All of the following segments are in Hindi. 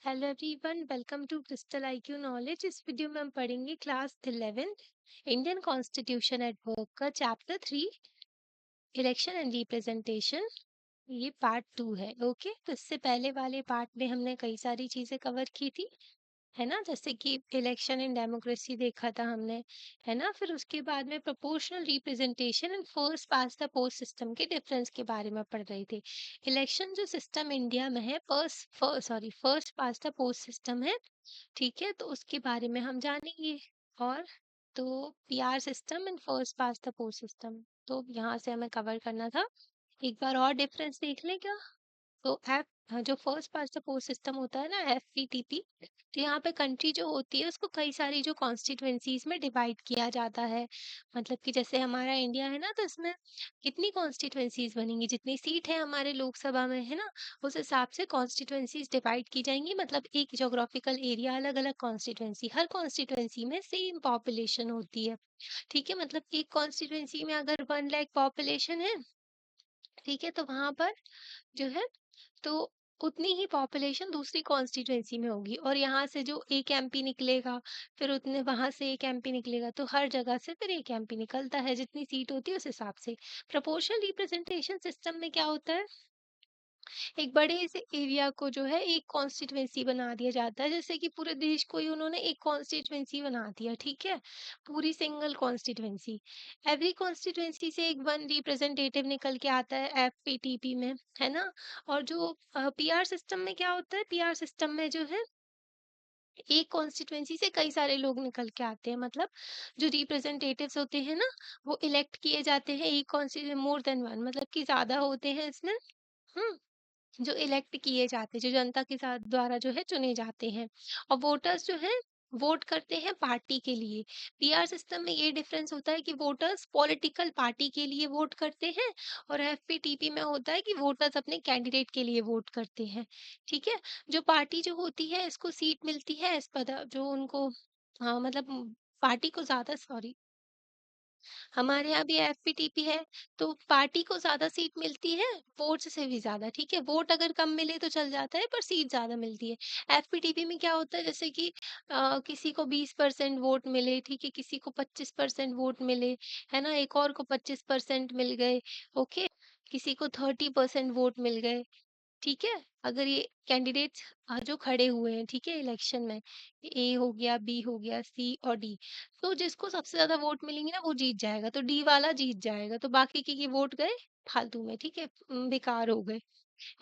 Hello everyone, welcome to Crystal IQ knowledge. इस वीडियो में हम पढ़ेंगे class 11 Indian constitution at work का चैप्टर 3 इलेक्शन एंड रिप्रेजेंटेशन। ये पार्ट 2 है। ओके, तो इससे पहले वाले पार्ट में हमने कई सारी चीजें कवर की थी, है ना। जैसे कि इलेक्शन इन डेमोक्रेसी देखा था हमने, है ना। फिर उसके बाद में proportional representation and first past the post system के डिफरेंस के बारे में पढ़ रहे थे। इलेक्शन जो सिस्टम इंडिया में है, first past the post system है, ठीक है। तो उसके बारे में हम जानेंगे। और तो PR system and first past the post system, तो यहाँ से हमें कवर करना था। एक बार और डिफरेंस देख लें क्या। तो एफ जो first past the post system होता है ना, एफपीटीपी, तो यहाँ पे कंट्री जो होती है उसको कई सारी जो कॉन्स्टिट्युएंसीज में डिवाइड किया जाता है। मतलब कि जैसे हमारा इंडिया है ना, तो इसमें कितनी कॉन्स्टिट्युएंसीज बनेंगी, जितनी सीट है हमारे लोकसभा में, है ना, उस हिसाब से कॉन्स्टिट्युएंसीज डिवाइड की जाएंगी। मतलब एक ज्योग्राफिकल एरिया, अलग अलग कॉन्स्टिट्युएंसी, हर कॉन्स्टिट्युएंसी में सेम पॉपुलेशन होती है, ठीक है। मतलब एक कॉन्स्टिट्युएंसी में अगर 1 लाख पॉपुलेशन है, ठीक है, तो वहां पर जो है, तो उतनी ही पॉपुलेशन दूसरी कॉन्स्टिट्युएंसी में होगी। और यहाँ से जो एक एमपी निकलेगा, फिर उतने वहां से एक एमपी निकलेगा, तो हर जगह से फिर एक एमपी निकलता है, जितनी सीट होती है उस हिसाब से। प्रोपोर्शनल रिप्रेजेंटेशन सिस्टम में क्या होता है, एक बड़े से एरिया को जो है एक कॉन्स्टिट्युएंसी बना दिया जाता है। जैसे कि पूरे देश को ही उन्होंने एक कॉन्स्टिट्युएंसी बना दिया, ठीक है, पूरी सिंगल कॉन्स्टिट्युएंसी। एवरी कॉन्स्टिट्युएंसी से एक वन रिप्रेजेंटेटिव निकल के आता है एफपीटीपी में, है ना। और जो पीआर सिस्टम में क्या होता है, पीआर सिस्टम में जो है एक कॉन्स्टिट्युएंसी से कई सारे लोग निकल के आते हैं। मतलब जो रिप्रेजेंटेटिव्स होते हैं ना, वो इलेक्ट किए जाते हैं एक कॉन्स्टिट्यू मोर देन वन, मतलब कि ज्यादा होते हैं इसमें। हम्म जो इलेक्ट किए जाते हैं, जो जनता के साथ द्वारा जो है चुने जाते हैं। और वोटर्स जो है वोट करते हैं पार्टी के लिए। पीआर सिस्टम में ये डिफरेंस होता है कि वोटर्स पॉलिटिकल पार्टी के लिए वोट करते हैं, और एफपीटीपी में होता है कि वोटर्स अपने कैंडिडेट के लिए वोट करते हैं, ठीक है। जो पार्टी जो होती है, इसको सीट मिलती है इस पद जो उनको, हाँ मतलब पार्टी को ज्यादा, सॉरी, हमारे यहाँ भी एफपीटीपी है, तो पार्टी को ज्यादा सीट मिलती है, वोट्स से भी ज्यादा, ठीक है। वोट अगर कम मिले तो चल जाता है, पर सीट ज्यादा मिलती है। एफपीटीपी में क्या होता है, जैसे कि किसी को 20% वोट मिले, ठीक है, किसी को 25% वोट मिले, है ना, एक और को 25% मिल गए, ओके, किसी को 30% वोट मिल गए, ठीक है। अगर ये कैंडिडेट्स जो खड़े हुए हैं, ठीक है, इलेक्शन में, ए हो गया, बी हो गया, सी और डी, तो जिसको सबसे ज्यादा वोट मिलेंगे ना वो जीत जाएगा, तो डी वाला जीत जाएगा, तो बाकी के वोट गए फालतू में, ठीक है, बेकार हो गए,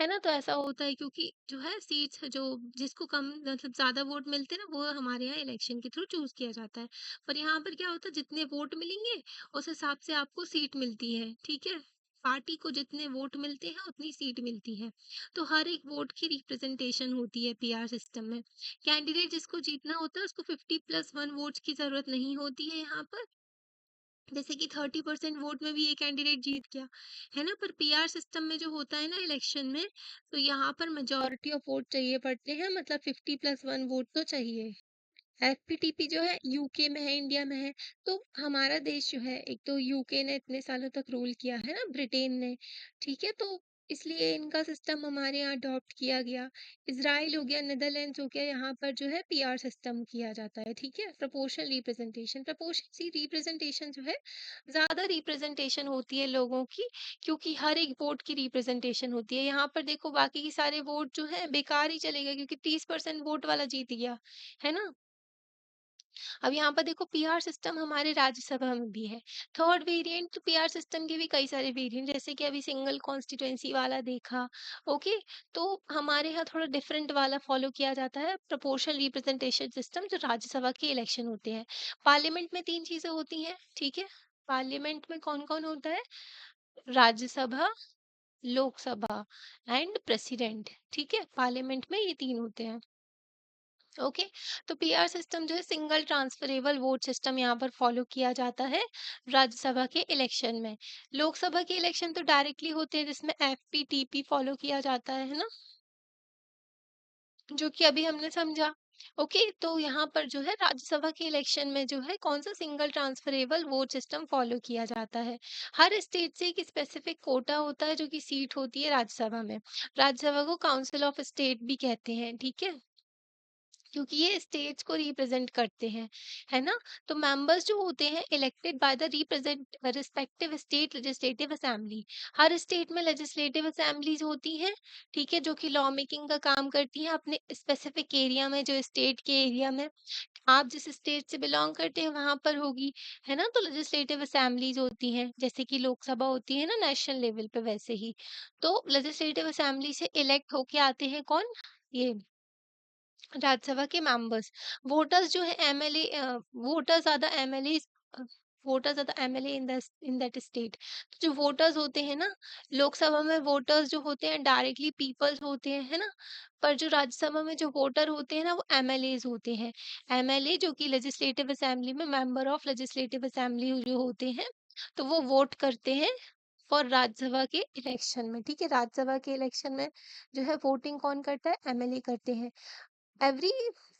है ना। तो ऐसा होता है क्योंकि जो है सीट्स जो जिसको कम मतलब ज्यादा वोट मिलते हैं ना, वो हमारे यहाँ इलेक्शन के थ्रू चूज किया जाता है। पर यहाँ पर क्या होता है, जितने वोट मिलेंगे उस हिसाब से आपको सीट मिलती है, ठीक है। पार्टी को जितने वोट मिलते हैं उतनी सीट मिलती है। तो हर एक वोट की रिप्रेजेंटेशन होती है पीआर सिस्टम में। कैंडिडेट जिसको जीतना होता है उसको 50+1 वोट्स की जरूरत नहीं होती है यहाँ पर। जैसे कि 30% वोट में भी ये कैंडिडेट जीत गया, है ना। पर पीआर सिस्टम में जो होता है ना इलेक्शन में, तो यहाँ पर मेजोरिटी ऑफ वोट चाहिए पड़ते हैं, मतलब 50+1 वोट तो चाहिए। एफपीटीपी जो है यूके में है, इंडिया में है। तो हमारा देश जो है, एक तो यूके ने इतने सालों तक रूल किया है ना, ब्रिटेन ने, ठीक है, तो इसलिए इनका सिस्टम हमारे यहाँ अडॉप्ट किया गया। इजराइल हो गया, नेदरलैंड्स हो गया, यहाँ पर जो है पीआर सिस्टम किया जाता है, ठीक है। प्रपोर्शनल रिप्रेजेंटेशन, प्रपोर्शनल रिप्रेजेंटेशन जो है, ज्यादा रिप्रेजेंटेशन होती है लोगों की, क्योंकि हर एक वोट की रिप्रेजेंटेशन होती है। यहाँ पर देखो बाकी के सारे वोट जो है बेकार ही चले गए, क्योंकि 30% वोट वाला जीत गया, है ना। अब यहाँ पर देखो पीआर सिस्टम हमारे राज्यसभा में भी है। थर्ड वेरिएंट, तो पीआर सिस्टम के भी कई सारे वेरिएंट, जैसे कि अभी सिंगल कॉन्स्टिट्युएंसी वाला देखा, ओके। तो हमारे यहाँ थोड़ा डिफरेंट वाला फॉलो किया जाता है, प्रोपोर्शनल रिप्रेजेंटेशन सिस्टम, जो राज्यसभा के इलेक्शन होते हैं। पार्लियामेंट में 3 चीजें होती हैं, ठीक है। पार्लियामेंट में कौन कौन होता है, राज्यसभा, लोकसभा एंड प्रेसिडेंट, ठीक है। पार्लियामेंट में ये 3 होते हैं, ओके। तो पीआर सिस्टम जो है सिंगल ट्रांसफरेबल वोट सिस्टम यहाँ पर फॉलो किया जाता है राज्यसभा के इलेक्शन में। लोकसभा के इलेक्शन तो डायरेक्टली होते हैं, जिसमें एफपीटीपी फॉलो किया जाता है ना, जो कि अभी हमने समझा, ओके। तो यहाँ पर जो है राज्यसभा के इलेक्शन में जो है कौन सा single transferable vote system follow किया जाता है। हर स्टेट से एक स्पेसिफिक कोटा होता है, जो कि सीट होती है राज्यसभा में। राज्यसभा को काउंसिल ऑफ स्टेट भी कहते हैं, ठीक है। क्योंकि ये स्टेट्स को रिप्रेजेंट करते हैं, है ना। तो मेंबर्स जो होते हैं elected by the represent respective state legislative assembly. Her state में लेजिस्लेटिव असेंबलीज होती हैं, ठीक है, जो कि लॉ मेकिंग का काम करती हैं अपने स्पेसिफिक एरिया में, जो स्टेट के एरिया में आप जिस स्टेट से बिलोंग करते हैं वहां पर होगी, है ना। तो लेजिस्लेटिव असेंबलीज होती हैं, जैसे कि लोकसभा होती है ना नेशनल लेवल पे, वैसे ही तो लेजिस्लेटिव असेंबली से इलेक्ट होके आते हैं कौन, ये राज्यसभा के मेंबर्स। वोटर्स जो है MLA, voters are the MLA, voters are the MLA in that state. जो वोटर्स होते हैं ना, लोकसभा में वोटर्स जो होते हैं डायरेक्टली पीपल्स होते हैं, है ना। पर जो राज्यसभा में जो वोटर होते हैं ना, वो एमएलएज होते हैं। एमएलए जो कि लेजिस्लेटिव असेंबली में मेंबर ऑफ लेजिस्लेटिव असेंबली जो होते हैं, तो वो वोट करते हैं फॉर राज्यसभा के इलेक्शन में, ठीक है। राज्यसभा के इलेक्शन में जो है वोटिंग कौन करता है, एमएलए करते हैं। एवरी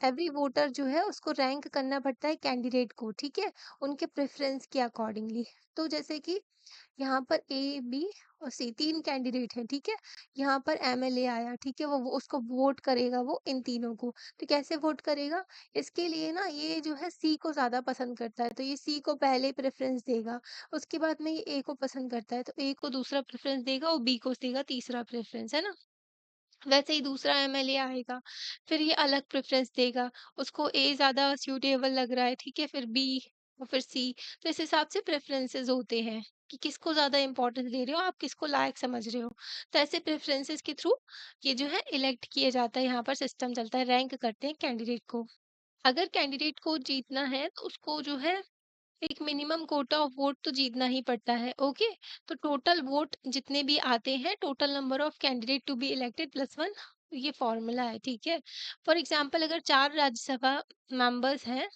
एवरी वोटर जो है उसको रैंक करना पड़ता है कैंडिडेट को, ठीक है, उनके प्रेफरेंस के अकॉर्डिंगली। तो जैसे कि यहाँ पर ए बी और सी तीन कैंडिडेट हैं, ठीक है। यहाँ पर एमएलए आया, ठीक है, वो उसको वोट करेगा वो इन तीनों को। तो कैसे वोट करेगा, इसके लिए ना ये जो है सी को ज्यादा पसंद करता है, तो ये सी को पहले प्रेफरेंस देगा। उसके बाद में ये ए को पसंद करता है, तो ए को दूसरा प्रेफरेंस देगा और बी को देगा तीसरा प्रेफरेंस, है ना। वैसे ही दूसरा एमएलए आएगा, फिर ये अलग प्रेफरेंस देगा, उसको ए ज़्यादा सूटेबल लग रहा है, ठीक है, फिर बी और फिर सी। तो इस हिसाब से प्रेफरेंसेस होते हैं कि किसको ज़्यादा इंपॉर्टेंस दे रहे हो आप, किसको लायक समझ रहे हो। तो ऐसे प्रेफरेंसेस के थ्रू ये जो है इलेक्ट किया जाता है, यहाँ पर सिस्टम चलता है, रैंक करते हैं कैंडिडेट को। अगर कैंडिडेट को जीतना है तो उसको जो है एक मिनिमम कोटा ऑफ वोट तो जीतना ही पड़ता है, ओके। तो टोटल वोट जितने भी आते हैं, total number of candidate to be elected plus one, ये फॉर्मूला है, ठीक है। फॉर एग्जाम्पल अगर 4 राज्यसभा मेंबर्स हैं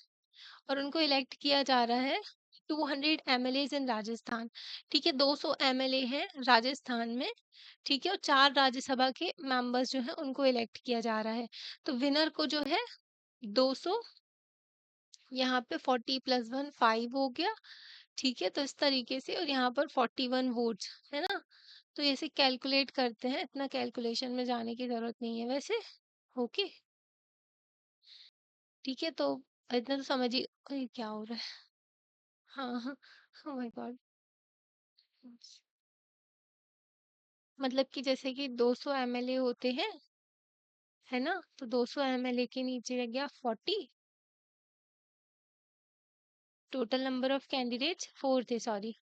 और उनको इलेक्ट किया जा रहा है, 200 एमएलए इन राजस्थान, ठीक है, 200 एमएलए हैं राजस्थान में, ठीक है, और 4 राज्यसभा के मेंबर्स जो है उनको इलेक्ट किया जा रहा है। तो विनर को जो है 200, यहाँ पे 40 प्लस 1 5 हो गया, ठीक है। तो इस तरीके से, और यहाँ पर 41 वोट्स, है ना। तो ऐसे कैलकुलेट करते हैं, इतना कैलकुलेशन में जाने की जरूरत नहीं है वैसे, ओके, ठीक है। तो इतना तो समझिए, अरे क्या हो रहा है, हाँ हाँ, ओह माय गॉड। मतलब कि जैसे कि 200 एमएलए होते हैं, है ना, तो 200 एमएलए के नीचे लग गया 40, टोटल नंबर ऑफ कैंडिडेट्स 4 थे, सॉरी,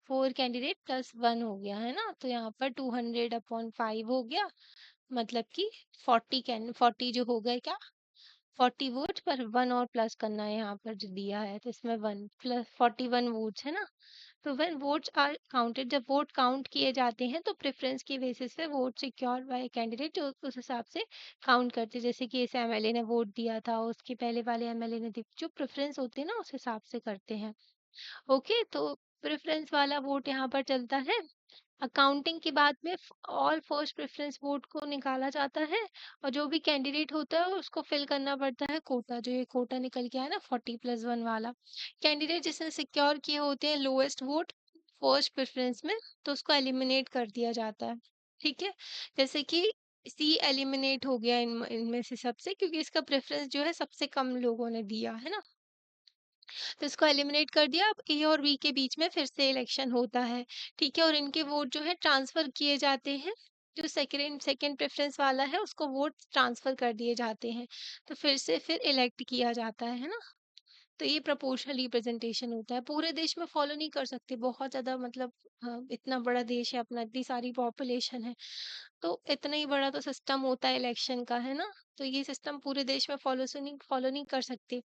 4 कैंडिडेट प्लस 1 हो गया, है ना। तो यहाँ पर 200/5 हो गया, मतलब कि 40 जो हो गए क्या, 40 वोट पर 1 और प्लस करना है, यहाँ पर जो दिया है तो इसमें 1 प्लस 41 वोट्स, है ना। तो व्हेन वोट्स आर काउंटेड, जब वोट काउंट किए जाते हैं तो प्रेफरेंस की बेसिस पे वोट सिक्योर बाय कैंडिडेट जो उस हिसाब से काउंट करते हैं। जैसे कि इस एमएलए ने वोट दिया था, उसके पहले वाले एमएलए ने जो प्रेफरेंस होते हैं ना उस हिसाब से करते हैं, ओके। तो प्रेफरेंस वाला वोट यहाँ पर चलता है। अकाउंटिंग के बाद में ऑल फर्स्ट प्रेफरेंस वोट को निकाला जाता है, और जो भी कैंडिडेट होता है उसको फिल करना पड़ता है कोटा, जो ये कोटा निकल के आया ना 40+1 वाला। कैंडिडेट जिसने सिक्योर किए होते हैं लोएस्ट वोट फर्स्ट प्रेफरेंस में, तो उसको एलिमिनेट कर दिया जाता है, ठीक है। जैसे कि सी एलिमिनेट हो गया इनमें से सबसे, क्योंकि इसका प्रेफरेंस जो है सबसे कम लोगों ने दिया, है ना। तो इसको एलिमिनेट कर दिया। अब ए और बी के बीच में फिर से इलेक्शन होता है, ठीक है, और इनके वोट जो है ट्रांसफर किए जाते हैं। जो सेकंड सेकंड प्रेफरेंस वाला है उसको वोट ट्रांसफर कर दिए जाते हैं, तो फिर से फिर इलेक्ट किया जाता है ना। तो ये प्रोपोर्शनल रिप्रेजेंटेशन होता है, पूरे देश में फॉलो नहीं कर सकते, बहुत ज्यादा मतलब इतना बड़ा देश है अपना, इतनी सारी पॉपुलेशन है, तो इतना ही बड़ा तो सिस्टम होता है इलेक्शन का, है ना। तो ये सिस्टम पूरे देश में फॉलो नहीं कर सकते।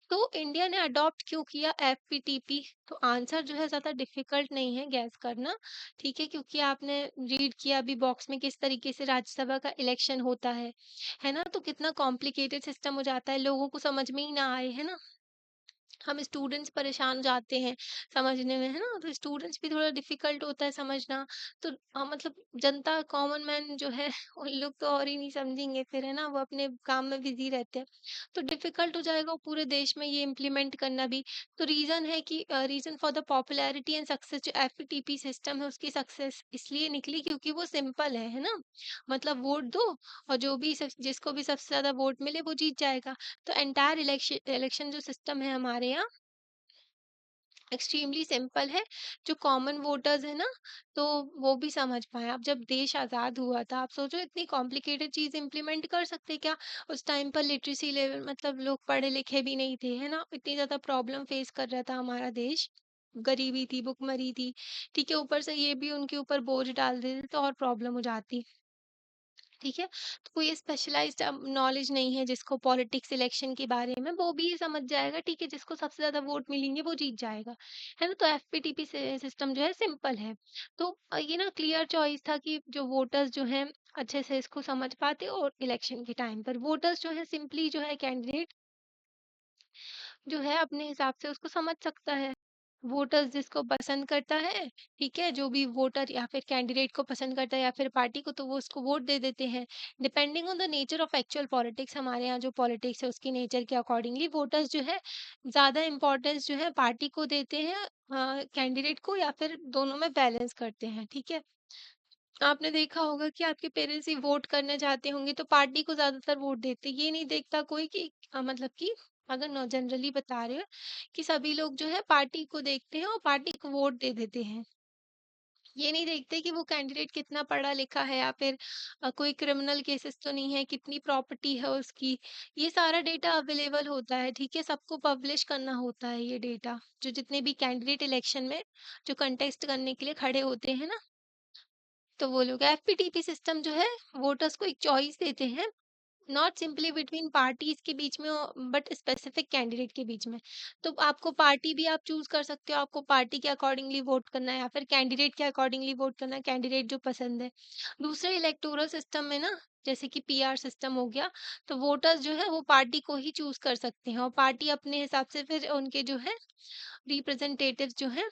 तो इंडिया ने अडॉप्ट क्यों किया एफपीटीपी, तो आंसर जो है ज्यादा डिफिकल्ट नहीं है गैस करना, ठीक है, क्योंकि आपने रीड किया अभी बॉक्स में किस तरीके से राज्यसभा का इलेक्शन होता है ना। तो कितना कॉम्प्लिकेटेड सिस्टम हो जाता है, लोगों को समझ में ही ना आए, है ना। हम स्टूडेंट्स परेशान हो जाते हैं समझने में, है ना? तो स्टूडेंट्स भी थोड़ा डिफिकल्ट होता है समझना। तो मतलब जनता कॉमन मैन जो है उन लोग तो और ही नहीं समझेंगे फिर, है ना? वो अपने काम में बिजी रहते हैं, तो डिफिकल्ट हो जाएगा वो पूरे देश में ये इम्प्लीमेंट करना भी। तो रीजन है कि reason for the popularity and success, जो एफटीपी सिस्टम है उसकी सक्सेस इसलिए निकली क्योंकि वो सिंपल है ना? मतलब वोट दो और जो भी जिसको भी सबसे ज्यादा वोट मिले वो जीत जाएगा। तो एंटायर इलेक्शन इलेक्शन जो सिस्टम है हमारे यहाँ एक्सट्रीमली सिंपल है। जो कॉमन वोटर्स है ना, तो वो भी समझ पाए। अब जब देश आजाद हुआ था, आप सोचो इतनी कॉम्प्लिकेटेड चीज इम्प्लीमेंट कर सकते क्या? उस टाइम पर लिटरेसी लेवल, मतलब लोग पढ़े लिखे भी नहीं थे, है ना? इतनी ज्यादा प्रॉब्लम फेस कर रहा था हमारा देश, गरीबी थी, भुखमरी थी, ठीक है? ऊपर से ये भी उनके ऊपर बोझ डाल देते तो और प्रॉब्लम हो जाती। ठीक है? तो कोई स्पेशलाइज़्ड नॉलेज नहीं है जिसको पॉलिटिक्स इलेक्शन के बारे में, वो भी ये समझ जाएगा, ठीक है, जिसको सबसे ज़्यादा वोट मिलेंगे वो जीत जाएगा, है ना? तो एफपीटीपी सिस्टम जो है सिंपल है। तो ये ना क्लियर चॉइस था कि जो वोटर्स जो हैं अच्छे से इसको समझ पाते, और इलेक्शन के टाइम पर वोटर्स जो है सिंपली जो है कैंडिडेट जो है अपने हिसाब से उसको समझ सकता है। वोटर्स जिसको पसंद करता है, ठीक है, जो भी वोटर या फिर कैंडिडेट को पसंद करता है या फिर पार्टी को, तो वो उसको वोट दे देते हैं। Depending on the nature of actual politics, हमारे यहाँ जो पॉलिटिक्स है उसकी नेचर के अकॉर्डिंगली वोटर्स जो है ज़्यादा इंपॉर्टेंस जो है पार्टी को देते हैं, कैंडिडेट को, या फिर दोनों में बैलेंस करते हैं, ठीक है? आपने देखा होगा कि आपके पेरेंट्स ही वोट करने जाते होंगे तो पार्टी को ज्यादातर वोट देते, ये नहीं देखता कोई कि मतलब कि अगर न जनरली बता रहे हो कि सभी लोग जो है पार्टी को देखते हैं और पार्टी को वोट दे देते हैं। ये नहीं देखते कि वो कैंडिडेट कितना पढ़ा लिखा है, या फिर कोई क्रिमिनल केसेस तो नहीं है, कितनी प्रॉपर्टी है उसकी। ये सारा डेटा अवेलेबल होता है, ठीक है? सबको पब्लिश करना होता है ये डेटा, जो जितने भी कैंडिडेट इलेक्शन में जो कंटेस्ट करने के लिए खड़े होते हैं ना, तो वो लोग एफपीटीपी सिस्टम जो है वोटर्स को एक चॉइस देते हैं, नॉट सिंपली बिटवीन पार्टीज के बीच में, बट स्पेसिफिक कैंडिडेट के बीच में। तो आपको पार्टी भी आप चूज कर सकते हो, आपको पार्टी के अकॉर्डिंगली वोट करना है या फिर कैंडिडेट के अकॉर्डिंगली वोट करना है, कैंडिडेट जो पसंद है। दूसरे इलेक्टोरल सिस्टम में ना, जैसे कि पीआर सिस्टम हो गया, तो वोटर्स जो है वो पार्टी को ही चूज कर सकते हैं और पार्टी अपने हिसाब से फिर उनके जो है रिप्रेजेंटेटिव जो है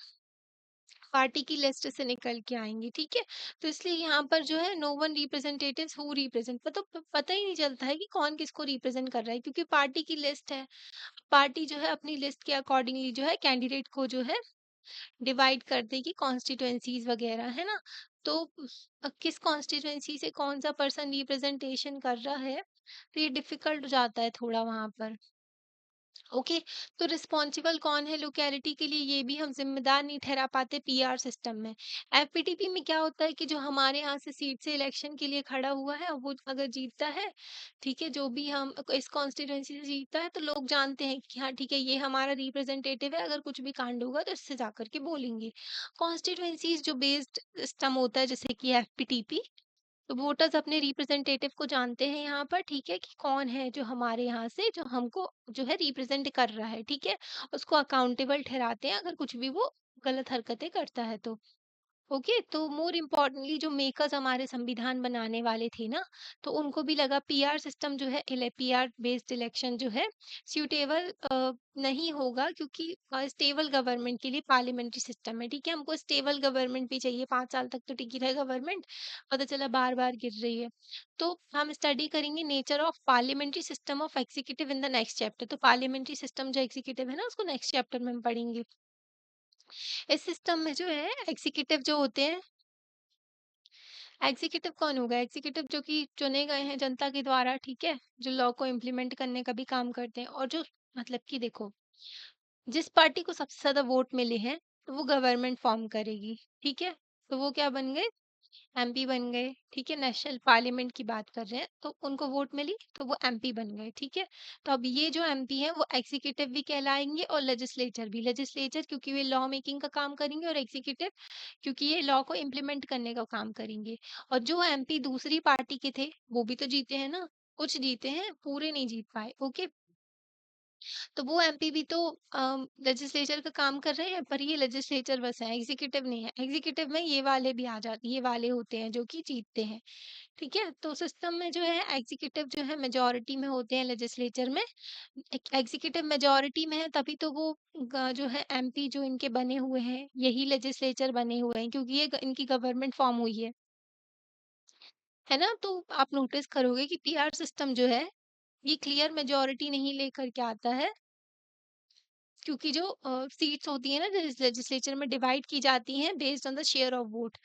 पार्टी की लिस्ट से निकल के आएंगे, ठीक है? तो इसलिए यहाँ पर जो है no one representatives who represent, मतलब पता ही नहीं चलता है कि कौन किसको रिप्रेजेंट कर रहा है, क्योंकि पार्टी की लिस्ट है। पार्टी जो है अपनी लिस्ट के अकॉर्डिंगली जो है कैंडिडेट को जो है डिवाइड कर देगी कॉन्स्टिट्युएंसीज वगैरह, है ना? तो किस कॉन्स्टिट्युएंसी से कौन सा पर्सन रिप्रेजेंटेशन कर रहा है, तो ये डिफिकल्ट हो जाता है थोड़ा वहां पर। ओके, तो रिस्पॉन्सिबल कौन है लोकेलिटी के लिए, ये भी हम जिम्मेदार नहीं ठहरा पाते पीआर सिस्टम में। एफपीटीपी में क्या होता है कि जो हमारे यहाँ से सीट से इलेक्शन के लिए खड़ा हुआ है वो अगर जीतता है, ठीक है, जो भी हम इस कॉन्स्टिट्यूएंसी से जीतता है, तो लोग जानते हैं कि हाँ ठीक है ये हमारा रिप्रेजेंटेटिव है, अगर कुछ भी कांड होगा तो इससे जाकर के बोलेंगे। कॉन्स्टिट्यूएंसीज जो बेस्ड सिस्टम होता है जैसे कि एफपीटीपी, तो वोटर्स अपने रिप्रेजेंटेटिव को जानते हैं यहाँ पर, ठीक है, कि कौन है जो हमारे यहाँ से जो हमको जो है रिप्रेजेंट कर रहा है, ठीक है? उसको अकाउंटेबल ठहराते हैं अगर कुछ भी वो गलत हरकतें करता है तो। ओके, तो मोर इम्पोर्टेंटली जो मेकर्स हमारे संविधान बनाने वाले थे ना, तो उनको भी लगा पीआर सिस्टम जो है, पीआर बेस्ड इलेक्शन जो है सूटेबल नहीं होगा, क्योंकि स्टेबल गवर्नमेंट के लिए पार्लियामेंट्री सिस्टम है, ठीक है? हमको स्टेबल गवर्नमेंट भी चाहिए, 5 साल तक तो टिकी रहे गवर्नमेंट, पता चला बार बार गिर रही है। तो हम स्टडी करेंगे nature of parliamentary system of executive in the next chapter. तो पार्लियामेंट्री सिस्टम जो एग्जीक्यूटिव है ना, उसको नेक्स्ट चैप्टर में हम पढ़ेंगे। इस सिस्टम में जो है एग्जीक्यूटिव जो होते हैं, एग्जीक्यूटिव कौन होगा? एग्जीक्यूटिव जो कि चुने गए हैं जनता के द्वारा, ठीक है, जो लॉ को इम्प्लीमेंट करने का भी काम करते हैं, और जो मतलब कि देखो, जिस पार्टी को सबसे ज्यादा वोट मिले हैं तो वो गवर्नमेंट फॉर्म करेगी, ठीक है? तो वो क्या बन गए? एमपी बन गए, ठीक है? नेशनल पार्लियामेंट की बात कर रहे हैं, तो उनको वोट मिली तो वो एमपी बन गए, ठीक है? तो अब ये जो एमपी है वो एग्जीक्यूटिव भी कहलाएंगे और लेजिस्लेचर भी। लेजिस्लेचर क्योंकि वे लॉ मेकिंग का काम करेंगे, और एग्जीक्यूटिव क्योंकि ये लॉ को इम्प्लीमेंट करने का काम करेंगे। और जो एमपी दूसरी पार्टी के थे वो भी तो जीते हैं ना, कुछ जीते हैं, पूरे नहीं जीत पाए। ओके, तो वो एमपी भी तो लेजिस्लेचर का काम कर रहे हैं, पर ये लेजिस्लेचर बस है, एग्जीक्यूटिव नहीं है। एग्जीक्यूटिव में ये वाले भी आ जाते, ये वाले होते हैं जो कि जीतते हैं। ठीक है, तो सिस्टम में जो है एग्जीक्यूटिव जो है मेजोरिटी में होते हैं लेजिस्लेचर में। एग्जीक्यूटिव मेजोरिटी में है तभी तो वो जो है एमपी जो इनके बने हुए हैं यही लेजिस्लेचर बने हुए हैं, क्योंकि ये इनकी गवर्नमेंट फॉर्म हुई है ना। तो आप नोटिस करोगे कि पीआर सिस्टम जो है ये क्लियर मेजोरिटी नहीं लेकर के आता है, क्योंकि जो सीट्स होती है ना लेजिस्लेचर में डिवाइड की जाती हैं based on the share of vote.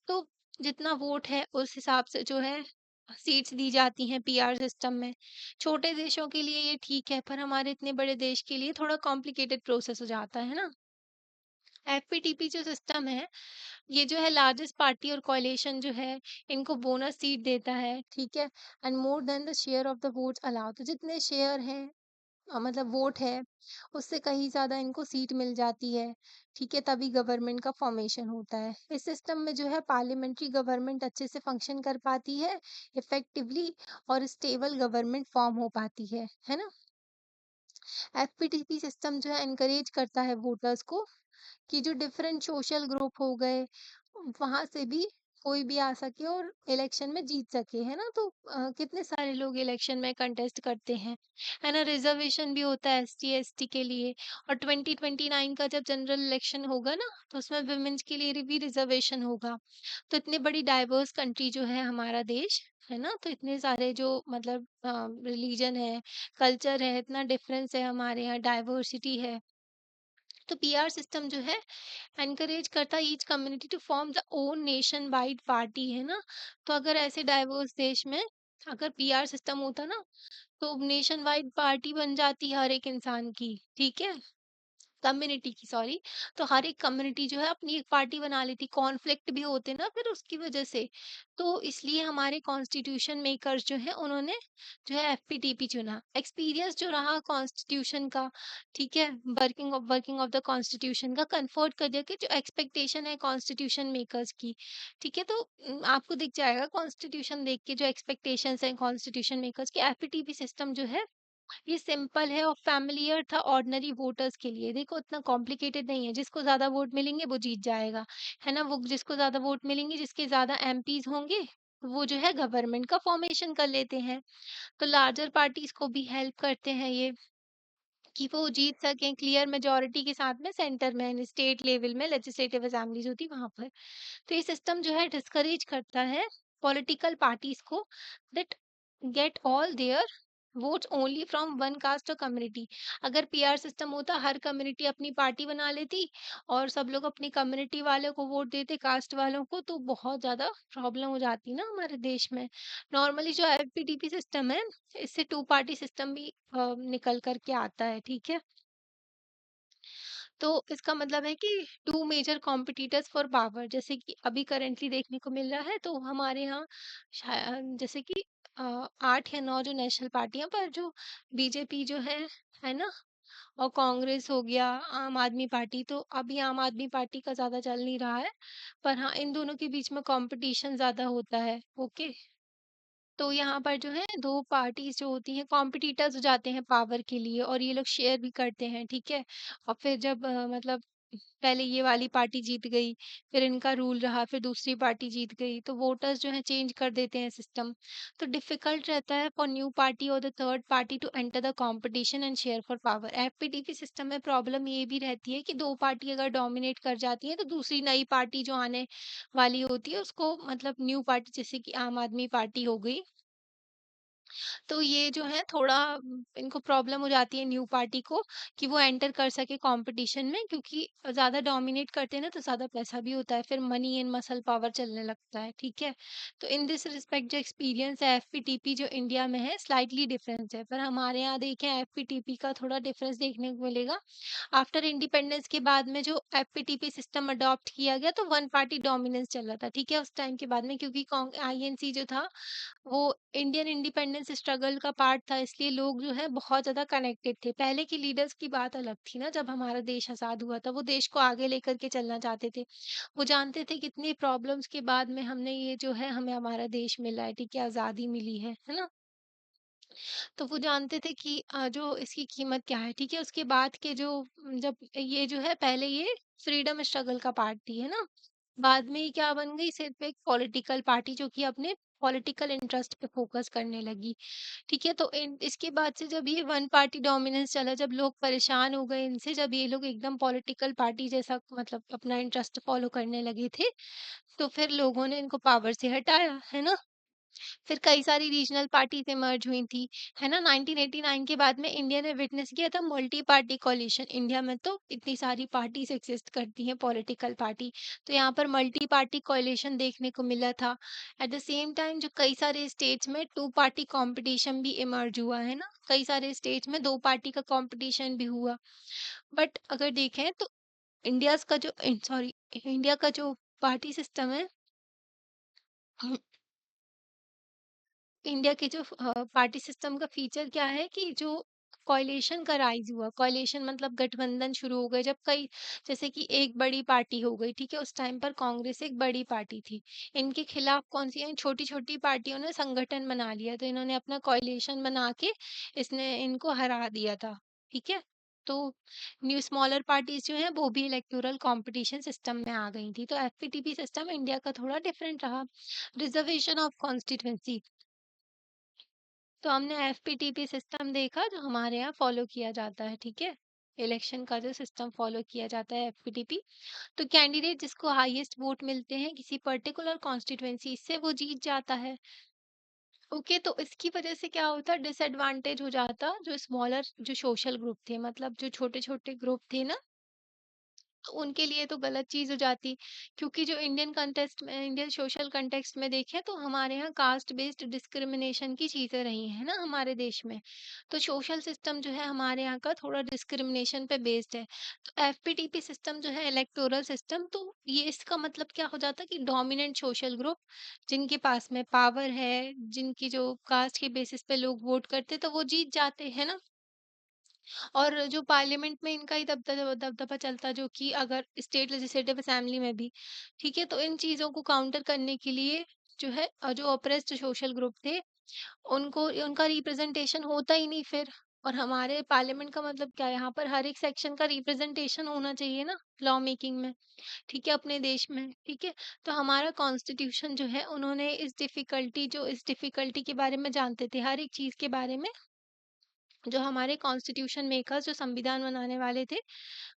तो जितना वोट है उस हिसाब से जो है सीट्स दी जाती हैं पीआर सिस्टम में। छोटे देशों के लिए ये ठीक है, पर हमारे इतने बड़े देश के लिए थोड़ा कॉम्प्लिकेटेड प्रोसेस हो जाता है ना। एफपीटीपी जो सिस्टम है ये जो है लार्जेस्ट पार्टी और कोalition जो है इनको बोनस सीट देता है, ठीक है। And more than the share of the votes allow, तो जितने शेयर हैं मतलब वोट है उससे कहीं ज्यादा इनको सीट मिल जाती है, ठीक है। तभी गवर्नमेंट का फॉर्मेशन होता है। इस सिस्टम में जो है पार्लियामेंट्री गवर्नमेंट अच्छे से फंक्शन कर पाती है इफेक्टिवली, और स्टेबल गवर्नमेंट फॉर्म हो पाती है ना। एफपीटीपी सिस्टम जो है एनकरेज करता है वोटर्स को कि जो डिफरेंट सोशल ग्रुप हो गए वहां से भी कोई भी आ सके और इलेक्शन में जीत सके, है ना। तो कितने सारे लोग इलेक्शन में कंटेस्ट करते हैं, है ना। रिजर्वेशन भी होता है एसटी एसटी के लिए। और 2029 का जब जनरल इलेक्शन होगा ना तो उसमें वुमेन्स के लिए भी रिजर्वेशन होगा। तो इतनी बड़ी डाइवर्स कंट्री जो है हमारा देश, है ना। तो इतने सारे जो मतलब रिलीजन है, कल्चर है, इतना डिफरेंस है हमारे यहाँ, डाइवर्सिटी है। तो पीआर सिस्टम जो है एनकरेज करता है each community to form the own nationwide party, है ना। तो अगर ऐसे डाइवर्स देश में अगर पीआर सिस्टम होता ना तो नेशन वाइड पार्टी बन जाती हर एक इंसान की, ठीक है, कम्युनिटी की सॉरी। तो हर एक कम्युनिटी जो है अपनी एक पार्टी बना लेती, कॉन्फ्लिक्ट भी होते ना फिर उसकी वजह से। तो इसलिए हमारे कॉन्स्टिट्यूशन मेकर्स जो है उन्होंने जो है एफपीटीपी चुना। एक्सपीरियंस जो रहा कॉन्स्टिट्यूशन का, ठीक है, वर्किंग ऑफ द कॉन्स्टिट्यूशन का कंफर्ट कर दिया कि जो एक्सपेक्टेशन है कॉन्स्टिट्यूशन मेकर्स की, ठीक है। तो आपको दिख जाएगा कॉन्स्टिट्यूशन देख के जो एक्सपेक्टेशंस हैं कॉन्स्टिट्यूशन मेकर्स की। एफपीटीपी सिस्टम जो है ये सिंपल है और फैमिलियर था ऑर्डिनरी वोटर्स के लिए। देखो इतना कॉम्प्लिकेटेड नहीं है, जिसको ज्यादा वोट मिलेंगे वो जीत जाएगा, है ना। वो जिसको ज्यादा वोट मिलेंगे, जिसके ज्यादा एमपीज होंगे, वो जो है गवर्नमेंट का फॉर्मेशन कर लेते हैं। तो लार्जर पार्टीज को भी हेल्प करते हैं ये कि वो जीत सकें क्लियर मेजोरिटी के साथ में सेंटर में, स्टेट लेवल में लेजिस्लेटिव असेंबलीज होती वहां पर। तो ये सिस्टम जो है डिस्करेज करता है पॉलिटिकल पार्टीज को that get all there votes only from one cast और कम्युनिटी। अगर पीआर सिस्टम होता हर कम्युनिटी अपनी पार्टी बना लेती और सब लोग अपनी कम्युनिटी वालों को वोट देते, कास्ट वालों को, तो बहुत ज्यादा प्रॉब्लम हो जाती ना हमारे देश में। नॉर्मली जो एफपीटीपी सिस्टम है इससे टू पार्टी सिस्टम भी निकल करके आता है, ठीक है। तो इसका मतलब है कि two major competitors for power, जैसे कि अभी करेंटली देखने को मिल रहा है। तो हमारे यहाँ जैसे कि 8 या 9 जो नेशनल पार्टियां, पर जो बीजेपी जो है ना, और कांग्रेस हो गया, आम आदमी पार्टी, तो अभी आम आदमी पार्टी का ज्यादा चल नहीं रहा है। पर हाँ इन दोनों के बीच में कंपटीशन ज्यादा होता है, ओके। तो यहाँ पर जो है दो पार्टीज जो होती हैं कॉम्पिटिटर्स हो जाते हैं पावर के लिए, और ये लोग शेयर भी करते हैं, ठीक है। और फिर जब मतलब पहले ये वाली पार्टी जीत गई, फिर इनका रूल रहा, फिर दूसरी पार्टी जीत गई, तो वोटर्स जो है चेंज कर देते हैं सिस्टम। तो डिफिकल्ट रहता है फॉर न्यू पार्टी और the third party to enter the competition and share for power. FPTP system में प्रॉब्लम ये भी रहती है कि दो पार्टी अगर डोमिनेट कर जाती है तो दूसरी नई पार्टी जो आने वाली होती है उसको, मतलब न्यू पार्टी जैसे कि आम आदमी पार्टी हो गई, तो ये जो है थोड़ा इनको प्रॉब्लम हो जाती है न्यू पार्टी को कि वो एंटर कर सके कंपटीशन में, क्योंकि ज़्यादा डोमिनेट करते हैं ना तो ज़्यादा पैसा भी होता है, फिर मनी एंड मसल पावर चलने लगता है, ठीक है। तो इन दिस रिस्पेक्ट जो एक्सपीरियंस है एफपीटीपी जो इंडिया में है स्लाइटली डिफरेंस है, पर हमारे यहाँ देखें एफपीटीपी का थोड़ा डिफरेंस देखने को मिलेगा। आफ्टर इंडिपेंडेंस के बाद में जो एफपीटीपी सिस्टम अडॉप्ट किया गया तो वन पार्टी डोमिनेंस चल रहा था, ठीक है, उस टाइम के बाद में, क्योंकि आईएनसी जो था वो इंडियन इंडिपेंडेंस स्ट्रगल का पार्ट था, इसलिए लोग जो है बहुत ज़्यादा कनेक्टेड थे। पहले के लीडर्स की बात अलग थी ना, जब हमारा देश आज़ाद हुआ था वो देश को आगे लेकर के चलना चाहते थे। वो जानते थे कितनी प्रॉब्लम्स के बाद में हमने ये जो है हमें हमारा देश मिला है, ठीक है, आज़ादी मिली है ना। तो वो जानते थे कि जो इसकी कीमत क्या है, ठीक है? उसके बाद के जो जब ये जो है पहले ये फ्रीडम स्ट्रगल का पार्ट थी, है ना? बाद में ये क्या बन गई, सिर्फ़ एक पॉलिटिकल पार्टी जो कि अपने पॉलिटिकल इंटरेस्ट पे फ़ोकस करने लगी, ठीक है? तो इन इसके बाद से जब ये वन पार्टी डोमिनेंस चला, जब लोग परेशान हो गए इनसे, जब ये लोग एकदम पॉलिटिकल पार्टी जैसा मतलब अपना इंटरेस्ट फ़ॉलो करने लगे थे, तो फिर लोगों ने इनको पावर से हटाया, है ना? फिर कई सारी रीजनल पार्टीज़ इमर्ज हुई थी, है ना? 1989 के बाद में इंडिया ने विटनेस किया था मल्टी पार्टी कोalition। इंडिया में तो इतनी सारी पार्टीज़ एक्सिस्ट करती हैं पॉलिटिकल पार्टी, तो यहाँ पर मल्टी पार्टी कोalition देखने को मिला था। एट द सेम टाइम जो कई सारे स्टेट्स में टू पार्टी कॉम्पिटिशन भी इमर्ज हुआ, है ना? कई सारे स्टेट्स में 2 पार्टी का कॉम्पिटिशन भी हुआ। बट अगर देखें तो इंडिया का जो पार्टी सिस्टम है, इंडिया के जो पार्टी सिस्टम का फीचर क्या है कि जो कोalition का राइज हुआ, कोalition मतलब गठबंधन शुरू हो गए जब कई, जैसे कि एक बड़ी पार्टी हो गई, ठीक है? उस टाइम पर कांग्रेस एक बड़ी पार्टी थी, इनके खिलाफ कौन सी छोटी छोटी पार्टियों ने संगठन बना लिया, तो इन्होंने अपना कोalition बना के इसने इनको हरा दिया था, ठीक है? तो न्यू स्मॉलर पार्टीज जो है वो भी इलेक्टोरल कंपटीशन सिस्टम में आ गई थी, तो एफपीटीपी सिस्टम इंडिया का थोड़ा डिफरेंट रहा। रिजर्वेशन ऑफ कॉन्स्टिट्यूएंसी, तो हमने एफपीटीपी सिस्टम देखा जो हमारे यहाँ फॉलो किया जाता है, ठीक है? इलेक्शन का जो सिस्टम फॉलो किया जाता है एफपीटीपी, तो कैंडिडेट जिसको हाईएस्ट वोट मिलते हैं किसी पर्टिकुलर कॉन्स्टिट्यूएंसी से वो जीत जाता है। ओके, तो इसकी वजह से क्या होता, डिसएडवांटेज हो जाता जो स्मॉलर जो सोशल ग्रुप थे, मतलब जो छोटे छोटे ग्रुप थे ना, तो उनके लिए तो गलत चीज़ हो जाती, क्योंकि जो इंडियन सोशल कंटेक्स्ट में देखें तो हमारे यहाँ कास्ट बेस्ड डिस्क्रिमिनेशन की चीज़ें रही हैं ना हमारे देश में। तो सोशल सिस्टम जो है हमारे यहाँ का थोड़ा डिस्क्रिमिनेशन पे बेस्ड है। तो एफपीटीपी सिस्टम जो है इलेक्टोरल सिस्टम, तो ये इसका मतलब क्या हो जाता है कि डोमिनेंट सोशल ग्रुप जिनके पास में पावर है, जिनकी जो कास्ट के बेसिस पे लोग वोट करते तो वो जीत जाते हैं ना। और जो पार्लियामेंट में इनका ही दबदबा चलता, जो कि अगर स्टेट लेजिस्लेटिव असेंबली में भी, ठीक है? तो इन चीज़ों को काउंटर करने के लिए जो है जो ऑप्रेस्ड सोशल ग्रुप थे, उनको उनका रिप्रेजेंटेशन होता ही नहीं फिर। और हमारे पार्लियामेंट का मतलब क्या है, यहाँ पर हर एक सेक्शन का रिप्रेजेंटेशन होना चाहिए ना लॉ मेकिंग में, ठीक है? अपने देश में, ठीक है? तो हमारा कॉन्स्टिट्यूशन जो है उन्होंने इस डिफिकल्टी के बारे में जानते थे, हर एक चीज़ के बारे में। जो हमारे कॉन्स्टिट्यूशन मेकर्स जो संविधान बनाने वाले थे,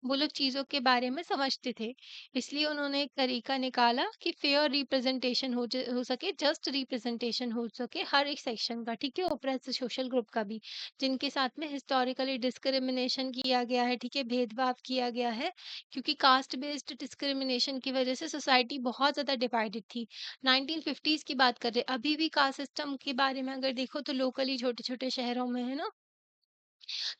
वो लोग चीज़ों के बारे में समझते थे। इसलिए उन्होंने एक तरीका निकाला कि फेयर रिप्रेजेंटेशन हो सके, जस्ट रिप्रेजेंटेशन हो सके हर एक सेक्शन का, ठीक है? ऑप्रेस्ड सोशल ग्रुप का भी, जिनके साथ में हिस्टोरिकली डिस्क्रिमिनेशन किया गया है, ठीक है? भेदभाव किया गया है, क्योंकि कास्ट बेस्ड डिस्क्रिमिनेशन की वजह से सोसाइटी बहुत ज़्यादा डिवाइडेड थी। 1950s की बात कर रहे हैं, अभी भी कास्ट सिस्टम के बारे में अगर देखो तो लोकली छोटे-छोटे शहरों में, है ना?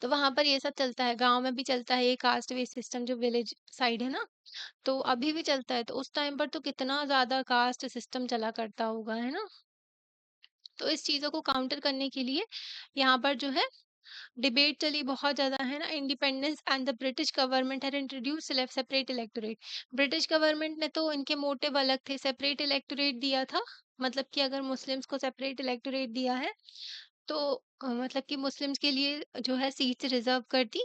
तो वहाँ पर ये सब चलता है, गाँव में भी चलता है ये कास्ट बेस्ड सिस्टम जो विलेज साइड है ना, तो अभी भी चलता है। तो उस टाइम पर तो कितना ज़्यादा कास्ट सिस्टम चला करता होगा, है ना? तो इस चीज़ों को काउंटर करने के लिए यहाँ पर जो है डिबेट चली बहुत ज़्यादा, है ना? Independence and the British government had introduced separate electorate. British government ने तो इनके मोटिव अलग थे, सेपरेट इलेक्टोरेट दिया था, मतलब कि अगर मुस्लिम्स को सेपरेट इलेक्टोरेट दिया है, तो मतलब कि मुस्लिम्स के लिए जो है सीट्स रिजर्व कर दी,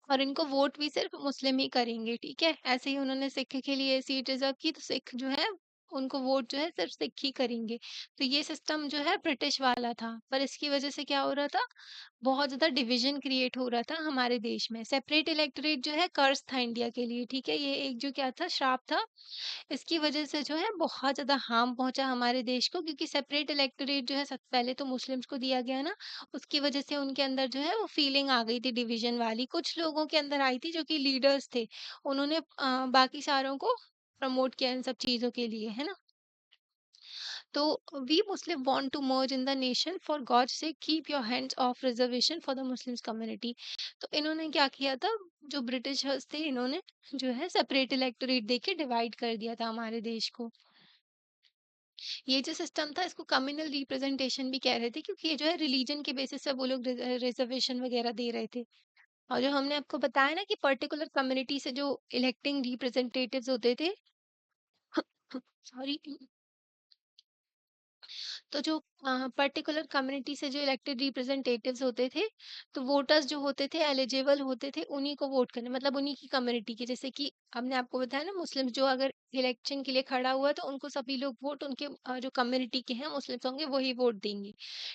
और इनको वोट भी सिर्फ मुस्लिम ही करेंगे, ठीक है? ऐसे ही उन्होंने सिख के लिए सीट रिजर्व की, तो सिख जो है उनको वोट जो है सिर्फ सिख ही करेंगे। तो ये सिस्टम जो है ब्रिटिश वाला था, पर इसकी वजह से क्या हो रहा था, बहुत ज़्यादा डिवीजन क्रिएट हो रहा था हमारे देश में। सेपरेट इलेक्टोरेट जो है कर्स था इंडिया के लिए, ठीक है? ये एक जो क्या था, श्राप था। इसकी वजह से जो है बहुत ज़्यादा हार्म पहुँचा हमारे देश को, क्योंकि सेपरेट इलेक्टोरेट जो है सब पहले तो मुस्लिम्स को दिया गया ना, उसकी वजह से उनके अंदर जो है वो फीलिंग आ गई थी डिवीज़न वाली। कुछ लोगों के अंदर आई थी जो कि लीडर्स थे, उन्होंने बाकी सारों को प्रमोट किया इन सब चीज़ों के लिए, है ना? तो we Muslim want to merge in the nation, for God sake keep your hands off reservation for the Muslims community. तो इन्होंने क्या किया था, जो ब्रिटिशर्स थे इन्होंने जो है सेपरेट इलेक्टोरेट देके डिवाइड कर दिया था हमारे देश को। ये जो सिस्टम था इसको कम्युनल रिप्रेजेंटेशन भी कह रहे थे, क्योंकि ये जो है रिलीजन के बेसिस पे वो लोग रिजर्वेशन वगैरह दे रहे थे। और जो हमने आपको बताया ना कि पर्टिकुलर कम्युनिटी से जो इलेक्टिंग रिप्रेजेंटेटिव्स होते थे, सॉरी, तो जो पर्टिकुलर कम्युनिटी से जो इलेक्टेड रिप्रेजेंटेटिव्स होते थे, तो वोटर्स जो होते थे एलिजिबल होते थे उन्हीं को वोट करने, मतलब उन्हीं की कम्युनिटी के, जैसे कि हमने आपको बताया ना, मुस्लिम जो अगर इलेक्शन के लिए खड़ा हुआ तो उनको सभी लोग वोट उनके जो कम्युनिटी के हैं मुस्लिम्स होंगे वही वोट देंगे।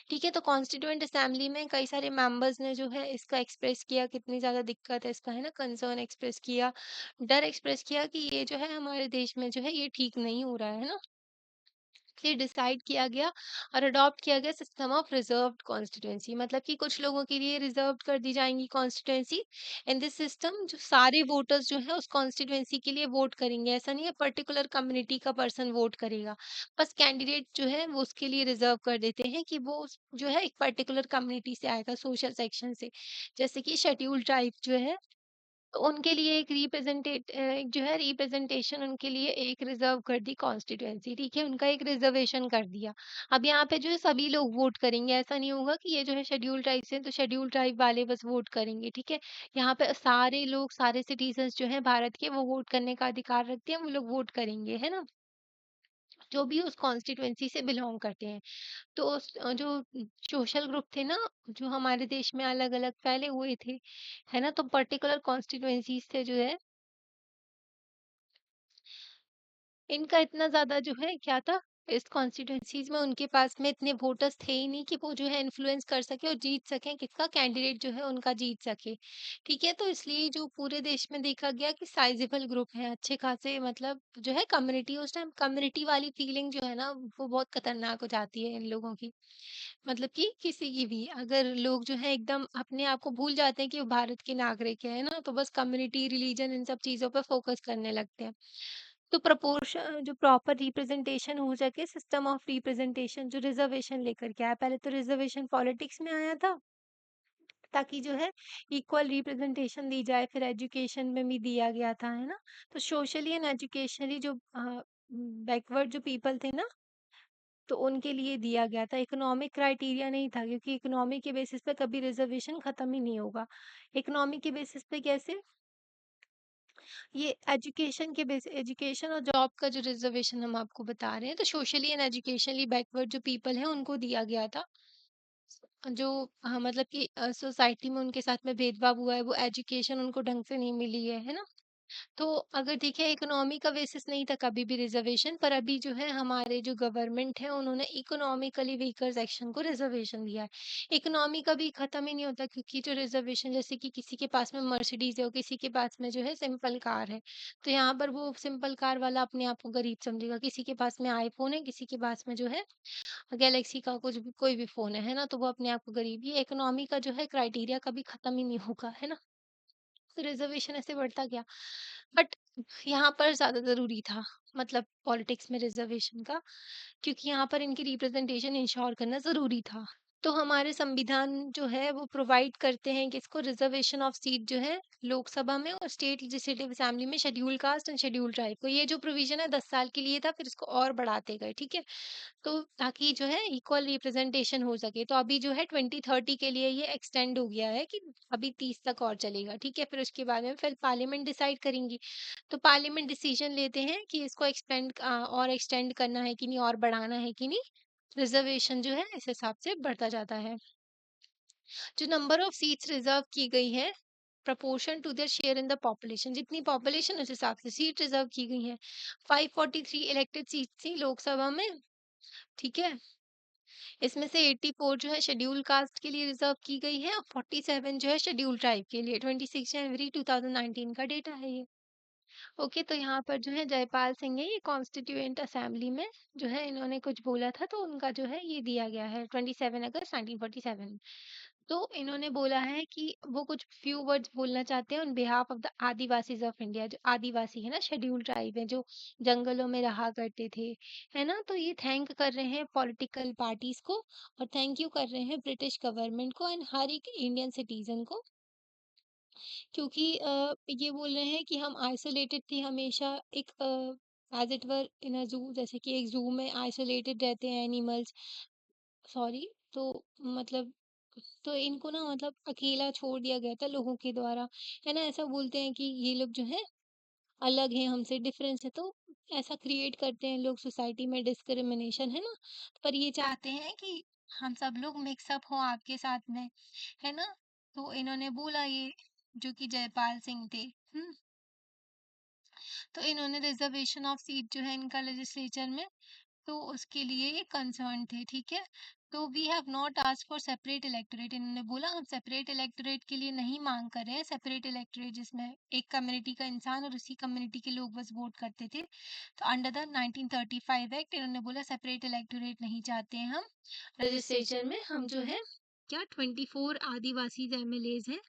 ठीक है, तो कॉन्स्टिट्यूएंट असेंबली में कई सारे मेंबर्स ने जो है इसका एक्सप्रेस किया, कितनी ज्यादा दिक्कत है इसका, है ना, कंसर्न एक्सप्रेस किया, डर एक्सप्रेस किया कि ये जो है हमारे देश में जो है ये ठीक नहीं हो रहा है ना। लिए डिसाइड किया गया और अडॉप्ट किया गया सिस्टम ऑफ रिजर्व्ड कॉन्स्टिट्यूएंसी, मतलब कि कुछ लोगों के लिए रिजर्व कर दी जाएंगी कॉन्स्टिट्यूएंसी। इन दिस सिस्टम जो सारे वोटर्स जो है उस कॉन्स्टिट्यूएंसी के लिए वोट करेंगे, ऐसा नहीं है पर्टिकुलर कम्युनिटी का पर्सन वोट करेगा। बस कैंडिडेट जो है वो उसके लिए रिजर्व कर देते हैं कि वो जो है एक पर्टिकुलर कम्युनिटी से आएगा, सोशल सेक्शन से, जैसे कि शेड्यूल ट्राइब जो है, तो उनके लिए एक एक जो है रिप्रेजेंटेशन, उनके लिए एक रिजर्व कर दी कॉन्स्टिट्यूएंसी, ठीक है, उनका एक रिजर्वेशन कर दिया। अब यहाँ पे जो है सभी लोग वोट करेंगे, ऐसा नहीं होगा कि ये जो है शेड्यूल ट्राइब से, तो शेड्यूल ट्राइब वाले बस वोट करेंगे, ठीक है। यहाँ पे सारे लोग, सारे सिटीजन्स जो है भारत के, वो वोट करने का अधिकार रखते हैं, वो लोग वोट करेंगे, है ना, जो भी उस कॉन्स्टिट्यूएंसी से बिलोंग करते हैं। तो जो सोशल ग्रुप थे ना, जो हमारे देश में अलग अलग फैले हुए थे, है ना, तो पर्टिकुलर कॉन्स्टिट्यूएंसीज से जो है इनका इतना ज़्यादा जो है क्या था, इस कॉन्स्टिट्यूएंसीज में उनके पास में इतने वोटर्स थे ही नहीं कि वो जो है इन्फ्लुएंस कर सके और जीत सकें, किसका कैंडिडेट जो है उनका जीत सके। ठीक है, तो इसलिए जो पूरे देश में देखा गया कि साइजेबल ग्रुप है अच्छे खासे, मतलब जो है कम्युनिटी, उस टाइम कम्युनिटी वाली फीलिंग जो है ना वो बहुत खतरनाक हो जाती है इन लोगों की। मतलब कि किसी की भी अगर लोग जो है एकदम अपने आप को भूल जाते हैं कि वो भारत के नागरिक है ना, तो बस कम्युनिटी, रिलीजन, इन सब चीज़ों पर फोकस करने लगते हैं। तो प्रपोर्शन जो प्रॉपर रिप्रेजेंटेशन हो सके, सिस्टम ऑफ रिप्रेजेंटेशन जो रिजर्वेशन लेकर के आया, पहले तो रिजर्वेशन पॉलिटिक्स में आया था ताकि जो है इक्वल रिप्रेजेंटेशन दी जाए, फिर एजुकेशन में भी दिया गया था, है ना। तो सोशली एंड एजुकेशनली जो बैकवर्ड जो पीपल थे ना, तो उनके लिए दिया गया था। इकोनॉमिक क्राइटेरिया नहीं था, क्योंकि इकोनॉमी के बेसिस पे कभी रिजर्वेशन खत्म ही नहीं होगा। इकोनॉमी के बेसिस पे कैसे, ये एजुकेशन के बेस, एजुकेशन और जॉब का जो रिजर्वेशन हम आपको बता रहे हैं, तो सोशली एंड एजुकेशनली बैकवर्ड जो पीपल है उनको दिया गया था। जो मतलब कि सोसाइटी में उनके साथ में भेदभाव हुआ है, वो एजुकेशन उनको ढंग से नहीं मिली है ना। तो अगर देखिए इकोनॉमी का बेसिस नहीं था कभी भी रिजर्वेशन, पर अभी जो है हमारे जो गवर्नमेंट है उन्होंने इकोनॉमिकली वीकर सेक्शन को रिजर्वेशन दिया है। इकोनॉमी कभी खत्म ही नहीं होता, क्योंकि जो रिजर्वेशन, जैसे कि किसी के पास में मर्सिडीज है और किसी के पास में जो है सिंपल कार है, तो यहाँ पर वो सिंपल कार वाला अपने आप को गरीब समझेगा। किसी के पास में आईफोन है, किसी के पास में जो है गैलेक्सी का कुछ भी कोई भी फोन है ना, तो वो अपने आप को गरीब, ये इकोनॉमी का जो है क्राइटेरिया कभी खत्म ही नहीं होगा, है ना। तो रिजर्वेशन ऐसे बढ़ता गया, बट यहाँ पर ज़्यादा ज़रूरी था, मतलब पॉलिटिक्स में रिजर्वेशन का, क्योंकि यहाँ पर इनकी रिप्रेजेंटेशन इंश्योर करना ज़रूरी था। तो हमारे संविधान जो है वो प्रोवाइड करते हैं कि इसको रिजर्वेशन ऑफ सीट जो है लोकसभा में और स्टेट लेजिस्लेटिव असेंबली में schedule caste and schedule tribe को, ये जो प्रोविजन है 10 साल के लिए था, फिर इसको और बढ़ाते गए, ठीक है। तो ताकि जो है इक्वल रिप्रेजेंटेशन हो सके, तो अभी जो है 2030 के लिए ये एक्सटेंड हो गया है कि अभी 30 तक और चलेगा, ठीक है। फिर उसके बाद में फिर पार्लियामेंट डिसाइड करेंगी, तो पार्लियामेंट डिसीजन लेते हैं कि इसको एक्सपेंड और एक्सटेंड करना है कि नहीं, और बढ़ाना है कि नहीं। रिजर्वेशन जो है इस हिसाब से बढ़ता जाता है। जो नंबर ऑफ सीट्स रिजर्व की गई है proportion to their share in the population, जितनी पॉपुलेशन उस हिसाब से सीट रिजर्व की गई है। 543 इलेक्टेड सीट थी लोकसभा में, ठीक है। इसमें से 84 जो है शेड्यूल कास्ट के लिए रिजर्व की गई है और 47 जो है शेड्यूल ट्राइब के लिए। 26 जनवरी 2019 का डेटा है ये। ओके, तो यहाँ पर जो है जयपाल सिंह है, ये कॉन्स्टिट्यूएंट असेंबली में जो है इन्होंने कुछ बोला था, तो उनका जो है ये दिया गया है 27 अगस्त 1947। तो इन्होंने बोला है कि वो कुछ फ्यू वर्ड्स बोलना चाहते हैं on behalf of the Adivasis of India, जो आदिवासी है ना, शेड्यूल ट्राइब है, जो जंगलों में रहा करते थे, है ना। तो ये थैंक कर रहे हैं पॉलिटिकल पार्टीज को, और थैंक यू कर रहे हैं ब्रिटिश गवर्नमेंट को एंड हर एक इंडियन सिटीजन को, क्योंकि ये बोल रहे हैं कि हम आइसोलेटेड थे हमेशा, एक एज इट वर इन अ जू, जैसे कि एक जू में आइसोलेटेड रहते हैं एनिमल्स, सॉरी, तो मतलब, तो इनको ना मतलब अकेला छोड़ दिया गया था लोगों के द्वारा, है ना, ऐसा बोलते हैं कि ये लोग जो है अलग हैं हमसे, डिफरेंस है, तो ऐसा क्रिएट करते हैं लोग सोसाइटी में, डिस्क्रिमिनेशन, है ना। पर ये चाहते हैं कि हम सब लोग मिक्सअप हो आपके साथ में, है ना। तो इन्होंने बोला ये, जो कि जयपाल सिंह थे, तो इन्होंने रिजर्वेशन ऑफ सीट जो है इनका लेजिस्लेचर में, तो उसके लिए ये कंसर्न थे, ठीक है। तो we have not asked for separate electorate, इन्होंने बोला हम सेपरेट इलेक्टोरेट के लिए नहीं मांग कर रहे हैं, सेपरेट इलेक्टोरेट जिसमें एक कम्युनिटी का इंसान और उसी कम्युनिटी के लोग बस वोट करते थे। तो अंडर द 1935 एक्ट इन्होंने बोला सेपरेट इलेक्टोरेट नहीं चाहते हैं हम, रजिस्ट्रेशन में हम जो है क्या 24 आदिवासी एमएलएज हैं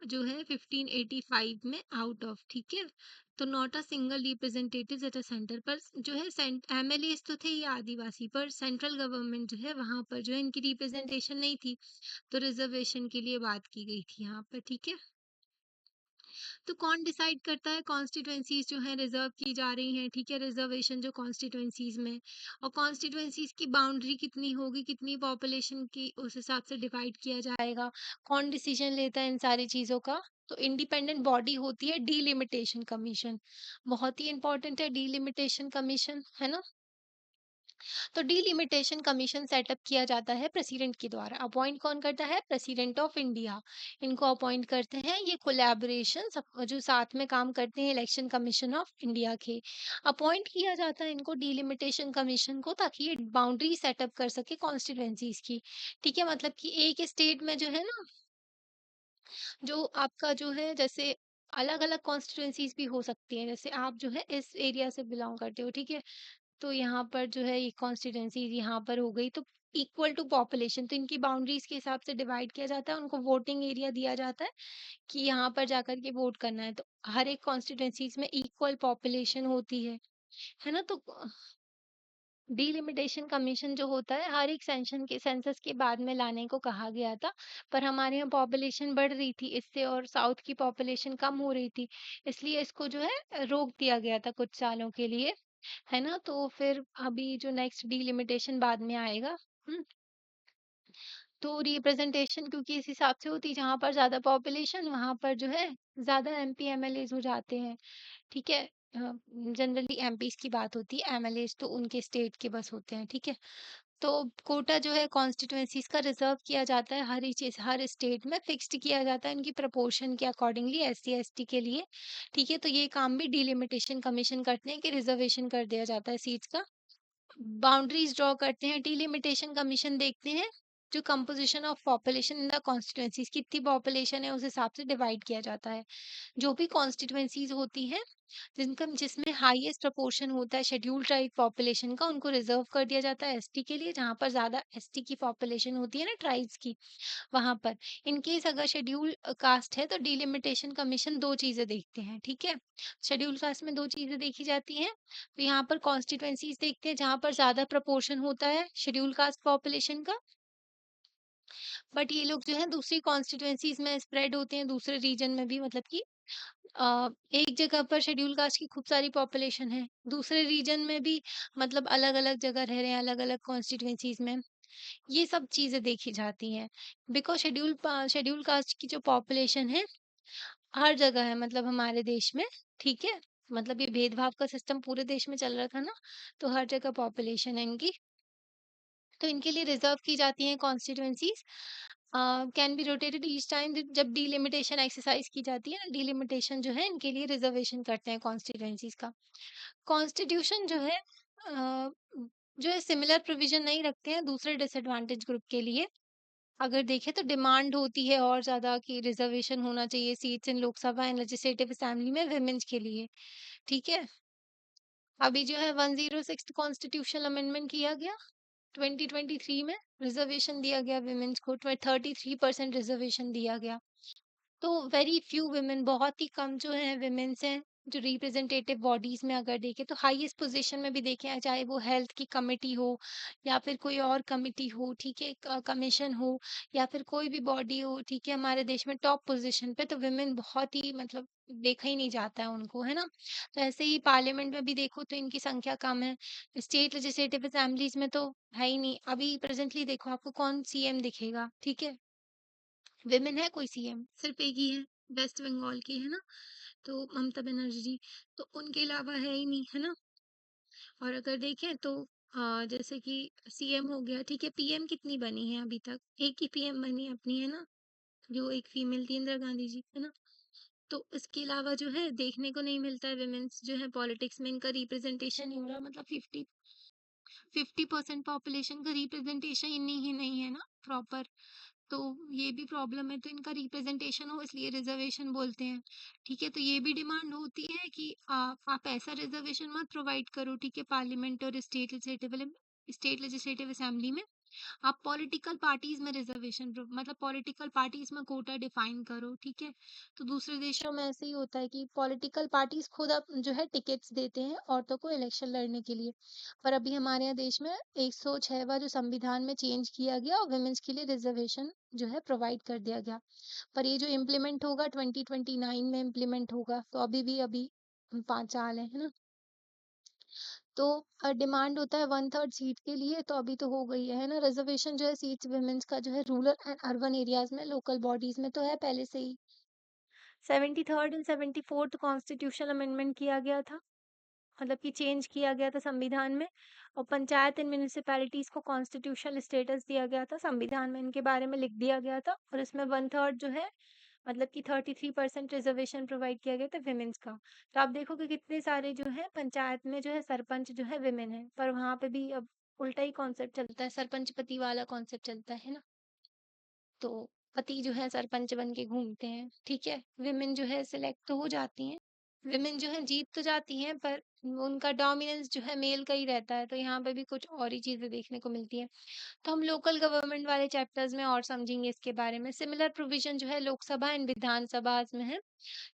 जो है 1585 में आउट ऑफ, ठीक है। तो not a single representative at a centre पर जो है एमएलए तो थे ये आदिवासी, पर सेंट्रल गवर्नमेंट जो है वहां पर जो है इनकी रिप्रेजेंटेशन नहीं थी, तो रिजर्वेशन के लिए बात की गई थी यहाँ पर, ठीक है। तो कौन डिसाइड करता है, कॉन्स्टिट्यूएंसीज जो है रिजर्व की जा रही हैं, ठीक है, रिजर्वेशन जो कॉन्स्टिट्यूएंसीज में, और कॉन्स्टिट्यूएंसीज की बाउंड्री कितनी होगी, कितनी पॉपुलेशन की, उस हिसाब से डिवाइड किया जाएगा। कौन डिसीजन लेता है इन सारी चीजों का, तो इंडिपेंडेंट बॉडी होती है डीलिमिटेशन कमीशन, बहुत ही इंपॉर्टेंट है डीलिमिटेशन कमीशन, है ना। तो डीलिमिटेशन कमीशन सेटअप किया जाता है प्रेसिडेंट के द्वारा। अपॉइंट कौन करता है, प्रेसिडेंट ऑफ इंडिया इनको अपॉइंट करते हैं। ये कोलैबोरेशन सब जो साथ में काम करते हैं इलेक्शन कमीशन ऑफ इंडिया के, अपॉइंट किया जाता है इनको डीलिमिटेशन कमीशन को, ताकि ये बाउंड्री सेटअप कर सके कॉन्स्टिट्यूएंसीज की, ठीक है। मतलब कि एक स्टेट में जो है ना, जो आपका जो है जैसे अलग अलग कॉन्स्टिट्यूएंसीज भी हो सकती हैं, जैसे आप जो है इस एरिया से बिलोंग करते हो, ठीक है, तो यहाँ पर जो है ये कॉन्स्टिट्यूएंसी यहाँ पर हो गई, तो इक्वल टू पॉपुलेशन, तो इनकी बाउंड्रीज के हिसाब से डिवाइड किया जाता है, उनको वोटिंग एरिया दिया जाता है कि यहाँ पर जाकर के वोट करना है। तो हर एक कॉन्स्टिट्यूएंसीज में इक्वल पॉपुलेशन होती है ना। तो डीलिमिटेशन कमीशन जो होता है हर एक सेंसस के बाद में लाने को कहा गया था, पर हमारे यहाँ पॉपुलेशन बढ़ रही थी इससे, और साउथ की पॉपुलेशन कम हो रही थी, इसलिए इसको जो है रोक दिया गया था कुछ सालों के लिए, है ना। तो फिर अभी जो नेक्स्ट डीलिमिटेशन बाद में आएगा, हम्म, तो रिप्रेजेंटेशन क्योंकि इस हिसाब से होती है, जहाँ पर ज्यादा पॉपुलेशन वहां पर जो है ज्यादा एमपी एमएलए हो जाते हैं, ठीक है। जनरली एमपीज की बात होती है, एमएलए तो उनके स्टेट के बस होते हैं, ठीक है। तो कोटा जो है कॉन्स्टिट्यूएंसीज का रिजर्व किया जाता है, हर चीज हर स्टेट में फिक्स्ड किया जाता है इनकी प्रपोर्शन के अकॉर्डिंगली, एससी एसटी के लिए, ठीक है। तो ये काम भी डीलिमिटेशन कमीशन करते हैं कि रिजर्वेशन कर दिया जाता है सीट्स का, बाउंड्रीज ड्रॉ करते हैं। डिलिमिटेशन कमीशन देखते हैं जो composition of population in the constituencies, कितनी पॉपुलेशन है उस हिसाब से डिवाइड किया जाता है। जो भी कॉन्स्टिट्यूएंसीज होती हैं जिनका जिसमें हाईएस्ट प्रपोर्शन होता है शेड्यूल ट्राइब पॉपुलेशन का, उनको रिजर्व कर दिया जाता है एसटी के लिए, जहाँ पर ज्यादा एसटी की पॉपुलेशन होती है ना ट्राइब्स की, वहां पर। इन केस अगर शेड्यूल कास्ट है तो डिलिमिटेशन कमीशन दो चीजें देखते हैं, ठीक है। शेड्यूल कास्ट में दो चीजें देखी जाती हैं, तो यहाँ पर कॉन्स्टिट्यूएंसीज देखते हैं जहाँ पर ज्यादा प्रपोर्शन होता है शेड्यूल कास्ट पॉपुलेशन का, बट ये लोग जो है दूसरी कॉन्स्टिट्यूएंसीज में स्प्रेड होते हैं, दूसरे रीजन में भी, मतलब कि एक जगह पर शेड्यूल कास्ट की खूब सारी पॉपुलेशन है, दूसरे रीजन में भी मतलब अलग अलग जगह रह रहे हैं, अलग अलग कॉन्स्टिट्यूएंसीज में, ये सब चीजें देखी जाती हैं। बिकॉज शेड्यूल कास्ट की जो पॉपुलेशन है हर जगह है, मतलब हमारे देश में, ठीक है। मतलब ये भेदभाव का सिस्टम पूरे देश में चल रहा था ना, तो हर जगह पॉपुलेशन है इनकी, तो इनके लिए रिजर्व की जाती हैं constituencies, can be rotated each time, जब डीलिमिटेशन एक्सरसाइज की जाती है ना, डीलिमिटेशन जो है इनके लिए रिजर्वेशन करते हैं कॉन्स्टिट्यूएंसीज का। कॉन्स्टिट्यूशन जो है जो है सिमिलर प्रोविजन नहीं रखते हैं दूसरे डिसएडवांटेज ग्रुप के लिए। अगर देखें तो डिमांड होती है और ज्यादा कि रिजर्वेशन होना चाहिए seats in Lok Sabha and legislative assembly में विमेंस के लिए, ठीक है। अभी जो है 106 कॉन्स्टिट्यूशनल अमेंडमेंट किया गया 2023 में, रिजर्वेशन दिया गया विमेंस को, 33% रिजर्वेशन दिया गया। तो वेरी फ्यू वुमेन, बहुत ही कम जो है विमेन्स हैं जो रिप्रेजेंटेटिव बॉडीज में अगर देखें तो हाईएस्ट पोजीशन में भी देखें, चाहे वो हेल्थ की कमिटी हो या फिर कोई और कमिटी हो, ठीक है, कमीशन हो या फिर कोई भी बॉडी हो, ठीक है, हमारे देश में टॉप पोजीशन पे तो विमेन बहुत ही मतलब देखा ही नहीं जाता है उनको, है ना। तो ऐसे ही पार्लियामेंट में भी देखो तो इनकी संख्या कम है, स्टेट लेजिस्लेटिव असेंबलीज में तो है ही नहीं। अभी प्रेजेंटली देखो आपको कौन सीएम दिखेगा, ठीक है, विमेन है कोई सीएम, सिर्फ एक ही है, वेस्ट बंगाल की, है ना? तो ममता बनर्जी जी, तो उनके अलावा है ही नहीं, है ना? और अगर देखें तो जैसे कि सीएम हो गया, ठीक है, पीएम कितनी बनी है अभी तक? एक ही पीएम बनी है अपनी, है ना? जो एक फीमेल थी, इंदिरा गांधी जी, है ना? तो इसके अलावा जो है देखने को नहीं मिलता है विमेन्स जो है पॉलिटिक्स में इनका रिप्रेजेंटेशन नहीं हो रहा, मतलब 50% पॉपुलेशन का रिप्रेजेंटेशन ही नहीं है ना प्रॉपर। तो ये भी प्रॉब्लम है, तो इनका रिप्रेजेंटेशन हो इसलिए रिजर्वेशन बोलते हैं। ठीक है, तो ये भी डिमांड होती है कि आप ऐसा रिजर्वेशन मत प्रोवाइड करो, ठीक है, पार्लियामेंट और स्टेट लेजिस्लेटिव असेंबली में आप पॉलिटिकल पार्टीज में रिजर्वेशन मतलब पॉलिटिकल पार्टीज में कोटा डिफाइन करो, ठीक है। तो दूसरे देशों में ऐसे ही होता है कि पॉलिटिकल पार्टीज खुद अब जो है टिकट्स देते हैं औरतों को इलेक्शन लड़ने के लिए। पर अभी हमारे यहाँ देश में 106वां जो संविधान में चेंज किया गया और वुमेन्स के लिए रिजर्वेशन जो है प्रोवाइड कर दिया गया। पर ये जो इम्प्लीमेंट होगा 2029 में इम्प्लीमेंट होगा, तो अभी 5 साल है ना? तो डिमांड होता है 1/3 सीट के लिए, तो अभी तो हो गई है ना? रिजर्वेशन जो है सीट्स वुमेन्स का जो है रूरल एंड अर्बन एरियाज में लोकल बॉडीज में तो है पहले से ही। 73rd and 74th constitutional amendment किया गया था, मतलब कि चेंज किया गया था संविधान में। और पंचायत एंड म्यूनिसिपैलिटीज को कॉन्स्टिट्यूशनल स्टेटस दिया गया था, संविधान में इनके बारे में लिख दिया गया था। और इसमें 1/3 जो है मतलब कि 33% रिजर्वेशन प्रोवाइड किया गया था विमेन्स का। तो आप देखो कि कितने सारे जो है पंचायत में जो है सरपंच जो है विमेन है, पर वहां पे भी अब उल्टा ही कॉन्सेप्ट चलता है, सरपंच पति वाला कॉन्सेप्ट चलता है ना? तो पति जो है सरपंच बन के घूमते हैं, ठीक है, विमेन जो है सिलेक्ट तो हो जाती हैं, विमेन जो है जीत तो जाती हैं, पर उनका डोमिनेंस जो है मेल का ही रहता है। तो यहाँ पे भी कुछ और ही चीजें देखने को मिलती है। तो हम लोकल गवर्नमेंट वाले चैप्टर्स में और समझेंगे इसके बारे में। सिमिलर प्रोविजन जो है लोकसभा एंड विधानसभा में है,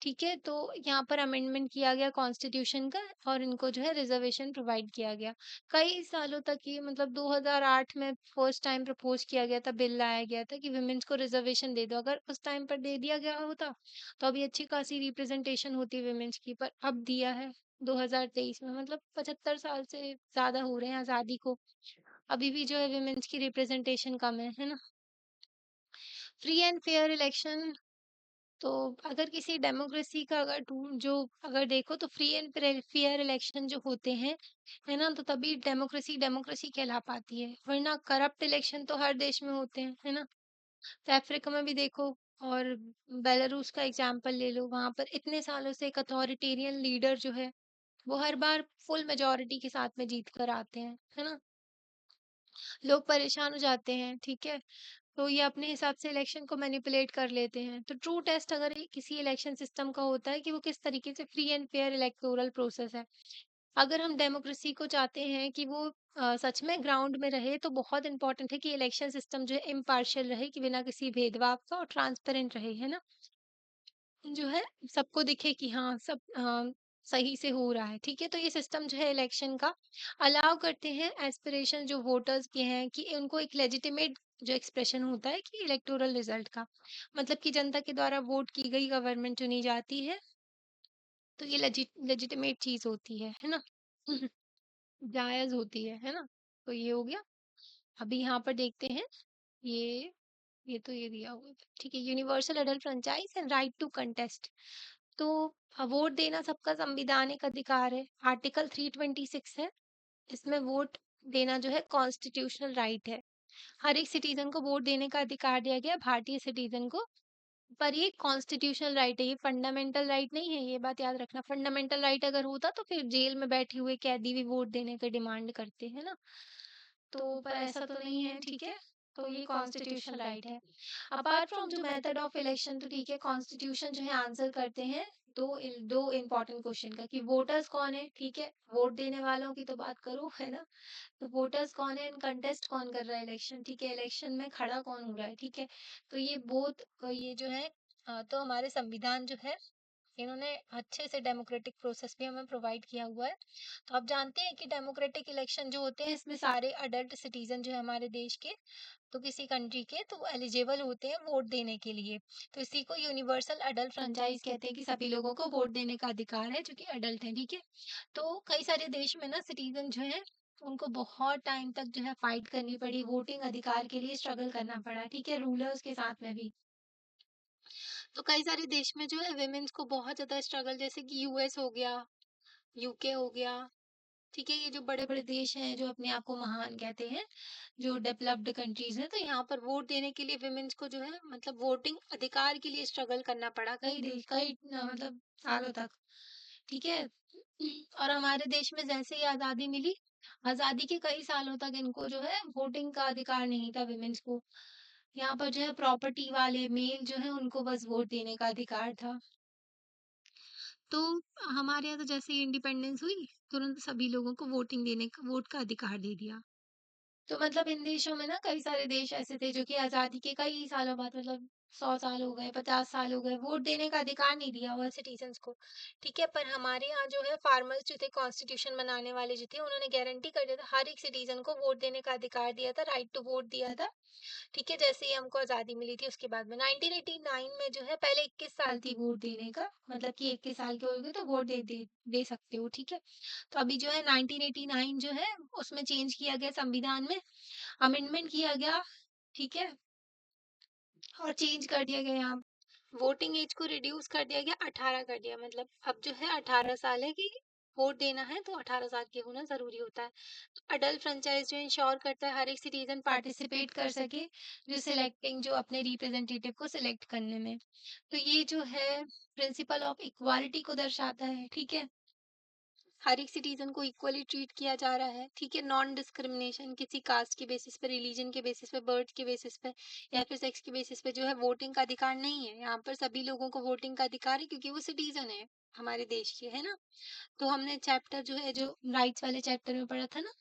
ठीक है। तो यहाँ पर अमेंडमेंट किया गया कॉन्स्टिट्यूशन का और इनको जो है रिजर्वेशन प्रोवाइड किया गया। कई सालों तक ये मतलब 2008 में फर्स्ट टाइम प्रपोज किया गया था, बिल लाया गया था कि वुमेन्स को रिजर्वेशन दे दो। अगर उस टाइम पर दे दिया गया होता तो अभी अच्छी खासी रिप्रेजेंटेशन होती वुमेन्स की, पर अब दिया है 2023 में, मतलब 75 साल से ज्यादा हो रहे हैं आजादी को, अभी भी जो है वुमेन्स की रिप्रेजेंटेशन कम है ना? फ्री एंड फेयर इलेक्शन, तो अगर किसी डेमोक्रेसी का अगर जो अगर देखो तो फ्री एंड फेयर इलेक्शन जो होते हैं, है ना, तो तभी डेमोक्रेसी डेमोक्रेसी कहला पाती है, वरना करप्ट इलेक्शन तो हर देश में होते हैं, है ना? तो अफ्रीका में भी देखो, और बेलारूस का एग्जाम्पल ले लो, वहां पर इतने सालों से एक अथॉरिटेरियन लीडर जो है वो हर बार फुल मेजोरिटी के साथ में जीत कर आते हैं, है ना? लोग परेशान हो जाते हैं, ठीक है, तो ये अपने हिसाब से इलेक्शन को मैनिपुलेट कर लेते हैं। तो ट्रू टेस्ट अगर किसी इलेक्शन सिस्टम का होता है कि वो किस तरीके से free and fair electoral process है। अगर हम डेमोक्रेसी को चाहते हैं कि वो सच में ग्राउंड में रहे, तो बहुत इंपॉर्टेंट है कि इलेक्शन सिस्टम जो है इम्पार्शियल रहे, कि बिना किसी भेदभाव का और ट्रांसपेरेंट रहे, है ना? जो है सबको दिखे कि हाँ सब सही से हो रहा है, ठीक है। तो ये सिस्टम जो है इलेक्शन का अलाउ करते हैं एस्पिरेशन जो वोटर्स के हैं, कि उनको एक लेजिटिमेट जो एक्सप्रेशन होता है कि इलेक्टोरल रिजल्ट का, मतलब कि जनता के द्वारा वोट की गई गवर्नमेंट चुनी जाती है, तो ये लेजिटिमेट चीज होती है ना? जायज होती है ना? तो ये हो गया। अभी यहाँ पर देखते हैं, ये तो ये दिया हुआ है, ठीक है, universal adult franchise and right to contest. तो वोट देना सबका संवैधानिक अधिकार है, आर्टिकल 326 है, इसमें वोट देना जो है कॉन्स्टिट्यूशनल राइट है। हर एक सिटीजन को वोट देने का अधिकार दिया गया, भारतीय सिटीजन को। पर ये कॉन्स्टिट्यूशनल राइट है, ये फंडामेंटल राइट नहीं है, ये बात याद रखना। फंडामेंटल राइट अगर होता तो फिर जेल में बैठे हुए कैदी भी वोट देने का डिमांड करते हैं ना? तो पर ऐसा तो नहीं है, ठीक है। तो ये कॉन्स्टिट्यूशनल राइट है। अपार्ट फ्रॉम जो मेथड ऑफ इलेक्शन, तो ठीक है, कॉन्स्टिट्यूशन जो है आंसर करते हैं दो इम्पोर्टेंट क्वेश्चन का, कि वोटर्स कौन है, ठीक है, वोट देने वालों की तो बात करो, है ना? तो वोटर्स कौन है, कंटेस्ट कौन कर रहा है इलेक्शन, ठीक है, इलेक्शन में खड़ा कौन हो रहा है, ठीक है। तो ये बोथ ये जो है तो हमारे संविधान जो है इन्होंने अच्छे से डेमोक्रेटिक प्रोसेस भी हमें प्रोवाइड किया हुआ है। तो आप जानते हैं कि डेमोक्रेटिक इलेक्शन जो होते हैं इसमें सारे अडल्ट सिटीजन जो है हमारे देश के, तो किसी कंट्री के, तो एलिजिबल होते हैं वोट देने के लिए। तो इसी को यूनिवर्सल अडल्ट फ्रेंचाइज कहते हैं, कि सभी लोगों को वोट देने का अधिकार है जो कि अडल्ट है, ठीक है। तो कई सारे देश में ना सिटीजन जो है उनको बहुत टाइम तक जो है फाइट करनी पड़ी, वोटिंग अधिकार के लिए स्ट्रगल करना पड़ा, ठीक है, रूलर्स के साथ में भी। तो कई सारे देश में जो है विमेन्स को बहुत ज़्यादा स्ट्रगल, जैसे कि यूएस हो गया, यूके हो गया, ठीक है, ये जो बड़े-बड़े देश हैं जो अपने आप को महान कहते हैं, जो डेवलप्ड कंट्रीज़ हैं, तो यहाँ पर वोट देने के लिए विमेन्स को जो है मतलब वोटिंग अधिकार के लिए स्ट्रगल करना पड़ा कई मतलब सालों तक, ठीक है। और हमारे देश में जैसे ही आज़ादी मिली, आज़ादी के कई सालों तक इनको जो है वोटिंग का अधिकार नहीं था विमेन्स को। यहाँ पर जो है प्रॉपर्टी वाले मेल जो है उनको बस वोट देने का अधिकार था। तो हमारे यहाँ तो जैसे ही इंडिपेंडेंस हुई, तुरंत सभी लोगों को वोट का अधिकार दे दिया। तो मतलब इन देशों में ना कई सारे देश ऐसे थे जो कि आज़ादी के कई सालों बाद, मतलब 100 साल हो गए, 50 साल हो गए, वोट देने का अधिकार नहीं दिया हुआ सिटीजन्स को। ठीक है, पर हमारे यहाँ जो है फार्मर्स जो थे, कॉन्स्टिट्यूशन बनाने वाले जो थे, उन्होंने गारंटी कर दिया था, हर एक सिटीजन को वोट देने का अधिकार दिया था, राइट टू वोट दिया था। ठीक है, जैसे ही हमको आज़ादी मिली थी उसके बाद में 1989 में जो है, पहले 21 साल थी वोट देने का, मतलब कि 21 साल के हो गए तो वोट दे सकते हो, ठीक है। तो अभी जो है 1989 जो है उसमें चेंज किया गया, संविधान में अमेंडमेंट किया गया, ठीक है, और चेंज कर दिया गया यहाँ वोटिंग एज को रिड्यूस कर दिया गया, 18 कर दिया, मतलब अब जो है 18 साल है कि वोट देना है तो 18 साल के होना जरूरी होता है। अडल्ट फ्रेंचाइज जो इंश्योर करता है हर एक सिटीजन पार्टिसिपेट कर सके, जो सिलेक्टिंग, जो अपने रिप्रेजेंटेटिव को सिलेक्ट करने में। तो ये जो है प्रिंसिपल ऑफ इक्वालिटी को दर्शाता है, ठीक है। हर एक सिटीजन को इक्वली ट्रीट किया जा रहा है, ठीक है, नॉन डिस्क्रिमिनेशन, किसी कास्ट के बेसिस पे, रिलीजन के बेसिस पे, बर्थ के बेसिस पे या फिर सेक्स के बेसिस पे जो है वोटिंग का अधिकार नहीं है। यहाँ पर सभी लोगों को वोटिंग का अधिकार है क्योंकि वो सिटीजन है हमारे देश के, है ना। तो हमने चैप्टर जो है, जो राइट्स वाले चैप्टर में पढ़ा था ना,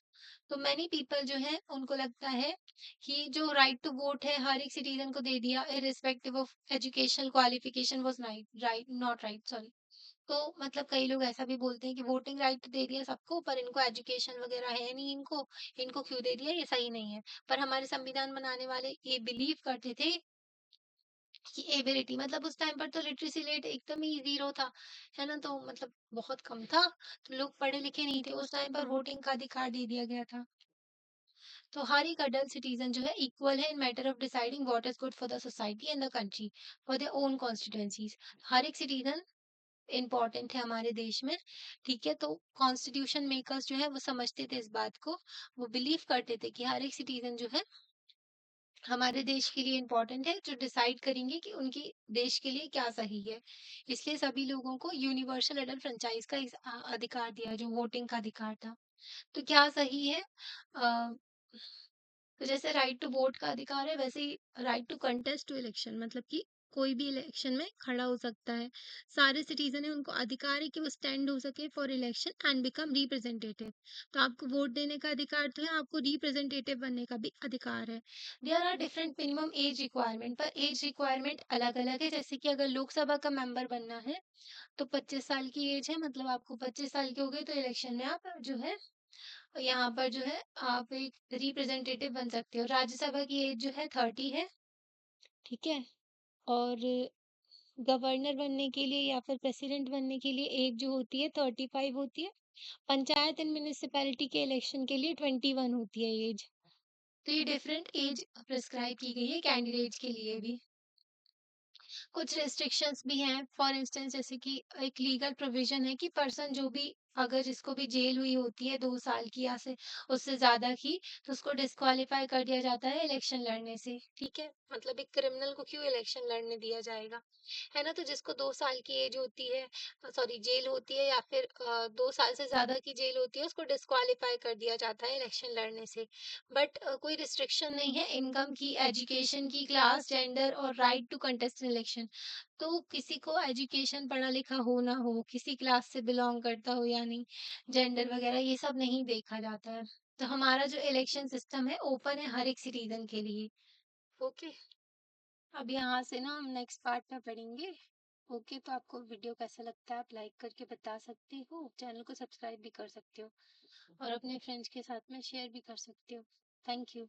तो मैनी पीपल जो है उनको लगता है कि जो राइट टू वोट है हर एक सिटीजन को दे दिया, irrespective of educational qualification was right not right, sorry. तो मतलब कई लोग ऐसा भी बोलते हैं कि वोटिंग राइट तो दे दिया सबको, पर इनको एजुकेशन वगैरह है नहीं, इनको क्यों दे दिया, ये सही नहीं है। पर हमारे संविधान बनाने वाले ये बिलीव करते थे कि एबिलिटी, मतलब उस टाइम पर तो लिटरेसी रेट एकदम ही जीरो था, है ना, तो मतलब बहुत कम था, तो लोग पढ़े लिखे नहीं थे, उस टाइम पर वोटिंग का अधिकार दे दिया गया था। तो हर एक अडल्ट सिटीजन जो है इक्वल है in matter of deciding what is good for the society and the country, for their own constituencies. हर एक सिटीजन इम्पोर्टेंट है हमारे देश में, ठीक है। तो कॉन्स्टिट्यूशन मेकर्स जो है वो समझते थे इस बात को, वो बिलीव करते थे कि हर एक सिटीजन जो है हमारे देश के लिए इम्पोर्टेंट है, जो डिसाइड करेंगे कि उनकी देश के लिए क्या सही है। इसलिए सभी लोगों को यूनिवर्सल अडल्ट फ्रेंचाइज का अधिकार दिया, जो वोटिंग का अधिकार था। तो क्या सही है, तो जैसे राइट टू वोट का अधिकार है, वैसे ही right to contest to election, मतलब कि कोई भी इलेक्शन में खड़ा हो सकता है। सारे सिटीजन है उनको अधिकार है कि वो स्टैंड हो सके for election and become representative. तो आपको वोट देने का अधिकार तो है, आपको रिप्रेजेंटेटिव बनने का भी अधिकार है। There are different minimum age requirement, पर एज रिक्वायरमेंट अलग अलग है। जैसे कि अगर लोकसभा का मेंबर बनना है तो 25 साल की एज है, मतलब आपको 25 साल के हो गए तो इलेक्शन में आप जो है यहाँ पर जो है आप एक रिप्रेजेंटेटिव बन सकते हो। राज्यसभा की एज जो है 30 है, ठीक है। और गवर्नर बनने के लिए या फिर प्रेसिडेंट बनने के लिए एज जो होती है 35 होती है। पंचायत एंड म्युनिसिपैलिटी के इलेक्शन के लिए 21 होती है एज। तो ये डिफरेंट एज प्रिस्क्राइब की गई है कैंडिडेट्स के लिए भी। कुछ रेस्ट्रिक्शंस भी हैं, फॉर इंस्टेंस जैसे कि एक लीगल प्रोविजन है कि पर्सन जो भी, अगर जिसको भी जेल हुई होती है 2 साल की या से उससे ज्यादा की, तो उसको डिस्क्वालीफाई कर दिया जाता है इलेक्शन लड़ने से, ठीक है। मतलब एक क्रिमिनल को क्यों इलेक्शन लड़ने दिया जाएगा, है ना। तो जिसको 2 साल की एज होती है, सॉरी जेल होती है, या फिर 2 साल से ज्यादा की जेल होती है, उसको डिस्क्वालीफाई कर दिया जाता है इलेक्शन लड़ने से। बट कोई रिस्ट्रिक्शन नहीं है इनकम की, एजुकेशन की, क्लास, जेंडर और राइट टू कंटेस्ट इलेक्शन। तो किसी को एजुकेशन, पढ़ा लिखा हो ना हो, किसी क्लास से बिलोंग करता हो या नहीं, जेंडर वगैरह ये सब नहीं देखा जाता है। तो हमारा जो इलेक्शन सिस्टम है ओपन है हर एक सिटीजन के लिए। ओके, अब यहाँ से ना हम नेक्स्ट पार्ट में पढ़ेंगे। ओके, तो आपको वीडियो कैसा लगता है आप लाइक करके बता सकते हो, चैनल को सब्सक्राइब भी कर सकते हो और अपने फ्रेंड्स के साथ में शेयर भी कर सकते हो। Thank you.